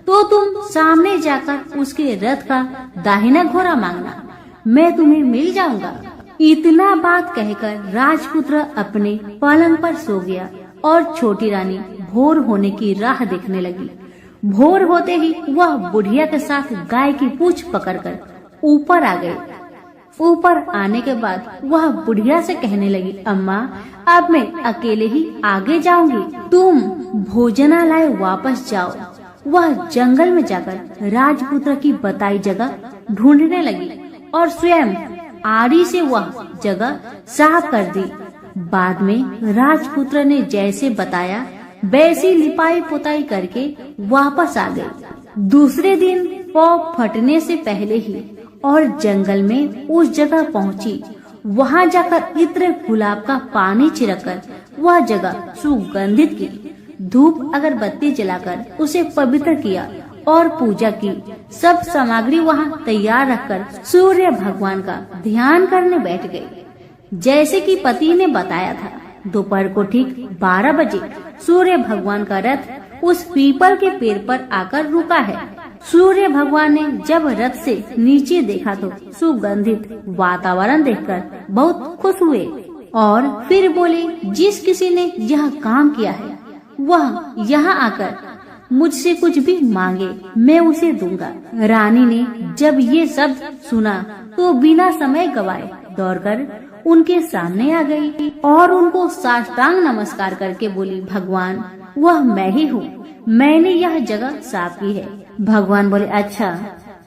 तो तुम सामने जाकर उसके रथ का दाहिना घोड़ा मांगना, मैं तुम्हें मिल जाऊंगा। इतना बात कहकर राजपुत्र अपने पलंग पर सो गया और छोटी रानी भोर होने की राह देखने लगी। भोर होते ही वह बुढ़िया के साथ गाय की पूंछ पकड़कर ऊपर आ गई। ऊपर आने के बाद वह बुढ़िया से कहने लगी, अम्मा, अब मैं अकेले ही आगे जाऊंगी, तुम भोजनालय वापस जाओ। वह जंगल में जाकर राजपुत्र की बताई जगह ढूंढने लगी और स्वयं आरी से वह जगह साफ कर दी। बाद में राजपुत्र ने जैसे बताया वैसी लिपाई पुताई करके वापस आ गई। दूसरे दिन पौ फटने से पहले ही और जंगल में उस जगह पहुंची। वहां जाकर इत्र गुलाब का पानी छिड़ककर वह जगह सुगंधित की। धूप अगरबत्ती जलाकर उसे पवित्र किया और पूजा की। सब सामग्री वहां तैयार रखकर सूर्य भगवान का ध्यान करने बैठ गई, जैसे कि पति ने बताया था। दोपहर को ठीक 12 बजे सूर्य भगवान का रथ उस पीपल के पेड़ पर आकर रुका है। सूर्य भगवान ने जब रथ से नीचे देखा तो सुगंधित वातावरण देखकर बहुत खुश हुए और फिर बोले, जिस किसी ने यह काम किया है वह यहाँ आकर मुझसे कुछ भी मांगे, मैं उसे दूंगा। रानी ने जब ये शब्द सुना तो बिना समय गवाए दौड़कर उनके सामने आ गई और उनको साष्टांग नमस्कार करके बोली, भगवान वह मैं ही हूँ, मैंने यह जगह साफ की है। भगवान बोले, अच्छा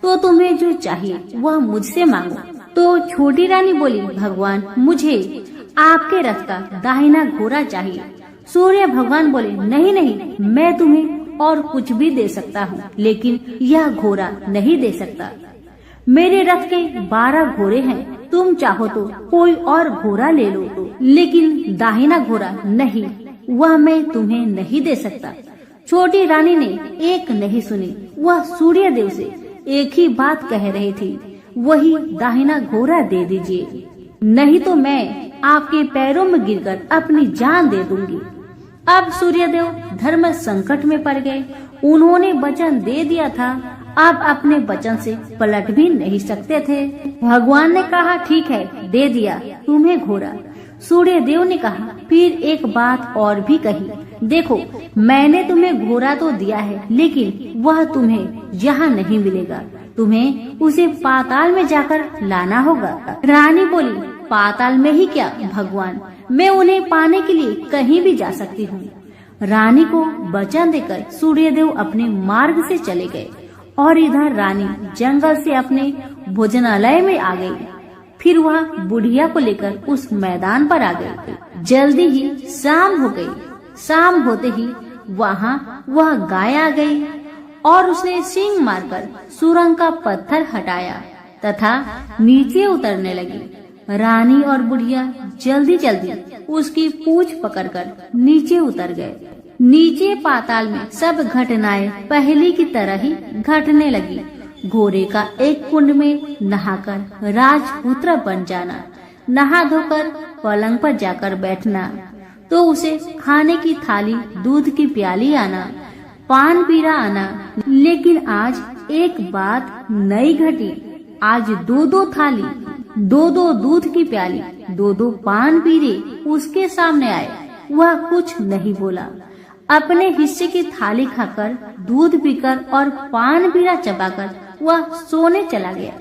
तो तुम्हें जो चाहिए वह मुझसे मांगो। तो छोटी रानी बोली, भगवान मुझे आपके रथ का दाहिना घोड़ा चाहिए। सूर्य भगवान बोले, नहीं नहीं, मैं तुम्हें और कुछ भी दे सकता हूँ, लेकिन यह घोड़ा नहीं दे सकता। मेरे रथ के 12 घोड़े हैं, तुम चाहो तो कोई और घोड़ा ले लो, लेकिन दाहिना घोड़ा नहीं, वह मैं तुम्हें नहीं दे सकता। छोटी रानी ने एक नहीं सुनी, वह सूर्य देव से एक ही बात कह रही थी, वही दाहिना घोड़ा दे दीजिए, नहीं तो मैं आपके पैरों में गिरकर अपनी जान दे दूंगी। अब सूर्यदेव धर्म संकट में पड़ गए। उन्होंने वचन दे दिया था, अब अपने वचन से पलट भी नहीं सकते थे। भगवान ने कहा, ठीक है, दे दिया तुम्हें घोड़ा। सूर्यदेव ने कहा, फिर एक बात और भी कही, देखो मैंने तुम्हें घोड़ा तो दिया है, लेकिन वह तुम्हें यहाँ नहीं मिलेगा, तुम्हें उसे पाताल में जाकर लाना होगा। रानी बोली, पाताल में ही क्या भगवान, मैं उन्हें पाने के लिए कहीं भी जा सकती हूँ। रानी को वचन देकर सूर्यदेव अपने मार्ग से चले गए और इधर रानी जंगल से अपने भोजनालय में आ गई। फिर वह बुढ़िया को लेकर उस मैदान पर आ गई। जल्दी ही शाम हो गई। शाम होते ही वहाँ वह गाय आ गई और उसने सींग मारकर सुरंग का पत्थर हटाया तथा नीचे उतरने लगी। रानी और बुढ़िया जल्दी जल्दी उसकी पूंछ पकड़कर नीचे उतर गए। नीचे पाताल में सब घटनाएं पहले की तरह ही घटने लगी। घोड़े का एक कुंड में नहाकर राजपुत्र बन जाना, नहा धोकर पलंग पर जाकर बैठना, तो उसे खाने की थाली, दूध की प्याली आना, पान पीरा आना। लेकिन आज एक बात नई घटी। आज 2-2 थाली, 2-2 दूध की प्याली, 2-2 पान पीरे उसके सामने आए। वह कुछ नहीं बोला। अपने हिस्से की थाली खाकर, दूध पीकर और पान पीरा चबाकर वह सोने चला गया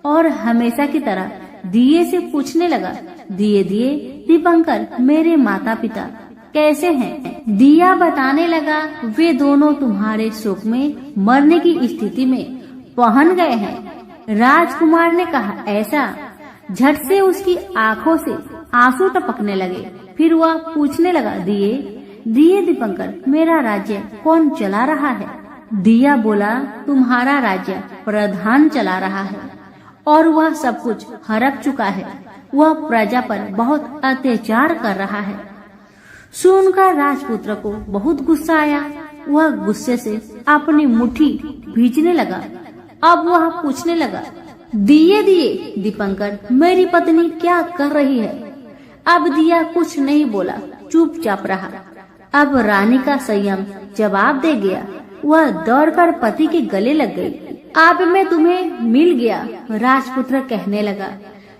और हमेशा की तरह दिए से पूछने लगा, दिए दिए दीपंकर, मेरे माता पिता कैसे हैं? दिया बताने लगा, वे दोनों तुम्हारे शोक में मरने की स्थिति में पहुंच गए हैं। राजकुमार ने कहा, ऐसा? झट से उसकी आंखों से आंसू टपकने लगे। फिर वह पूछने लगा, दिए दिए दीपंकर, मेरा राज्य कौन चला रहा है? दिया बोला, तुम्हारा राज्य प्रधान चला रहा है और वह सब कुछ हड़प चुका है। वह प्रजा पर बहुत अत्याचार कर रहा है। सुनकर राजपुत्र को बहुत गुस्सा आया। वह गुस्से से अपनी मुट्ठी भींचने लगा। अब वह पूछने लगा, दिए दिए दीपंकर, मेरी पत्नी क्या कर रही है? अब दिया कुछ नहीं बोला, चुपचाप रहा। अब रानी का संयम जवाब दे गया। वह दौड़कर पति के गले लग गई। अब मैं तुम्हें मिल गया, राजपुत्र कहने लगा।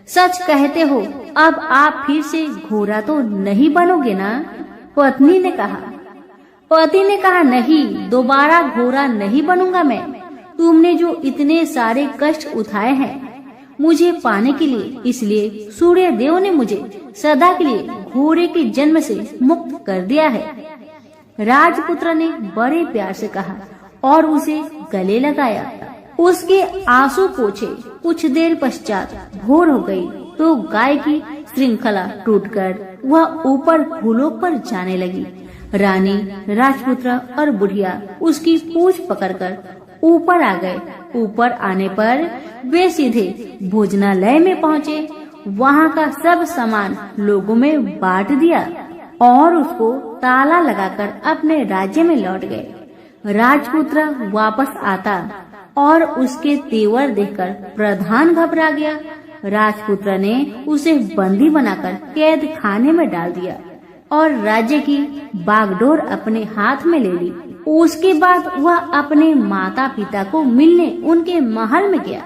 सच कहते हो, अब आप फिर से घोड़ा तो नहीं बनोगे ना? पत्नी ने कहा। पति ने कहा, नहीं, दोबारा घोड़ा नहीं बनूंगा मैं। तुमने जो इतने सारे कष्ट उठाए हैं मुझे पाने के लिए, इसलिए सूर्य देव ने मुझे सदा के लिए घोड़े के जन्म से मुक्त कर दिया है। राजपुत्र ने बड़े प्यार से कहा और उसे गले लगाया। उसके आंसू पोंछे। कुछ देर पश्चात भोर हो गई तो गाय की श्रृंखला टूटकर वह ऊपर फूलों पर जाने लगी। रानी, राजपुत्र और बुढ़िया उसकी पूंछ पकड़कर ऊपर आ गए। ऊपर आने पर वे सीधे भोजनालय में पहुँचे। वहाँ का सब सामान लोगों में बांट दिया और उसको ताला लगाकर अपने राज्य में लौट गए। राजपुत्र वापस आता और उसके तेवर देखकर प्रधान घबरा गया। राजपुत्र ने उसे बंदी बनाकर कैद खाने में डाल दिया। और राज्य की बागडोर अपने हाथ में ले ली। उसके बाद वह अपने माता पिता को मिलने उनके महल में गया।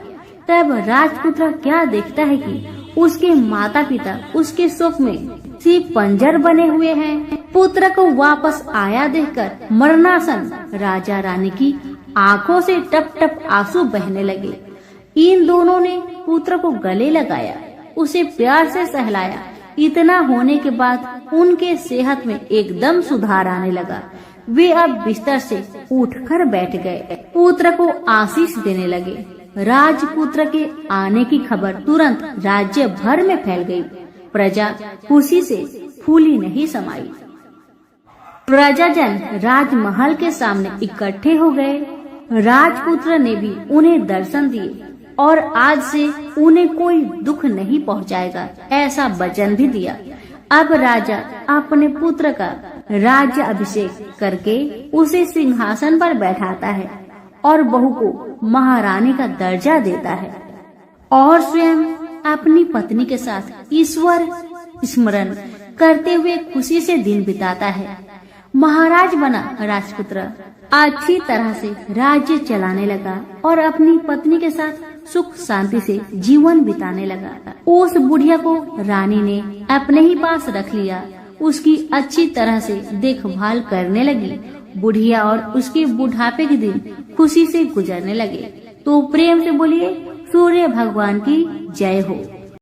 तब राजपुत्र क्या देखता है कि उसके माता पिता उसके शोक में सिर्फ पंजर बने हुए हैं। पुत्र को वापस आया देखकर मरणासन राजा रानी की आंखों से टप टप आंसू बहने लगे। इन दोनों ने पुत्र को गले लगाया, उसे प्यार से सहलाया। इतना होने के बाद उनके सेहत में एकदम सुधार आने लगा। वे अब बिस्तर से उठकर बैठ गए, पुत्र को आशीष देने लगे। राजपुत्र के आने की खबर तुरंत राज्य भर में फैल गई। प्रजा खुशी से फूली नहीं समाई। प्रजाजन राजमहल के सामने इकट्ठे हो गए। राजपुत्र ने भी उन्हें दर्शन दिए और आज से उन्हें कोई दुख नहीं पहुंचाएगा, ऐसा वचन भी दिया। अब राजा अपने पुत्र का राज्य अभिषेक करके उसे सिंहासन पर बैठाता है और बहू को महारानी का दर्जा देता है और स्वयं अपनी पत्नी के साथ ईश्वर स्मरण करते हुए खुशी से दिन बिताता है। महाराज बना राजपुत्र अच्छी तरह से राज्य चलाने लगा और अपनी पत्नी के साथ सुख शांति से जीवन बिताने लगा। उस बुढ़िया को रानी ने अपने ही पास रख लिया, उसकी अच्छी तरह से देखभाल करने लगी। बुढ़िया और उसके बुढ़ापे के दिन खुशी से गुजरने लगे। तो प्रेम से बोलिए सूर्य भगवान की जय हो।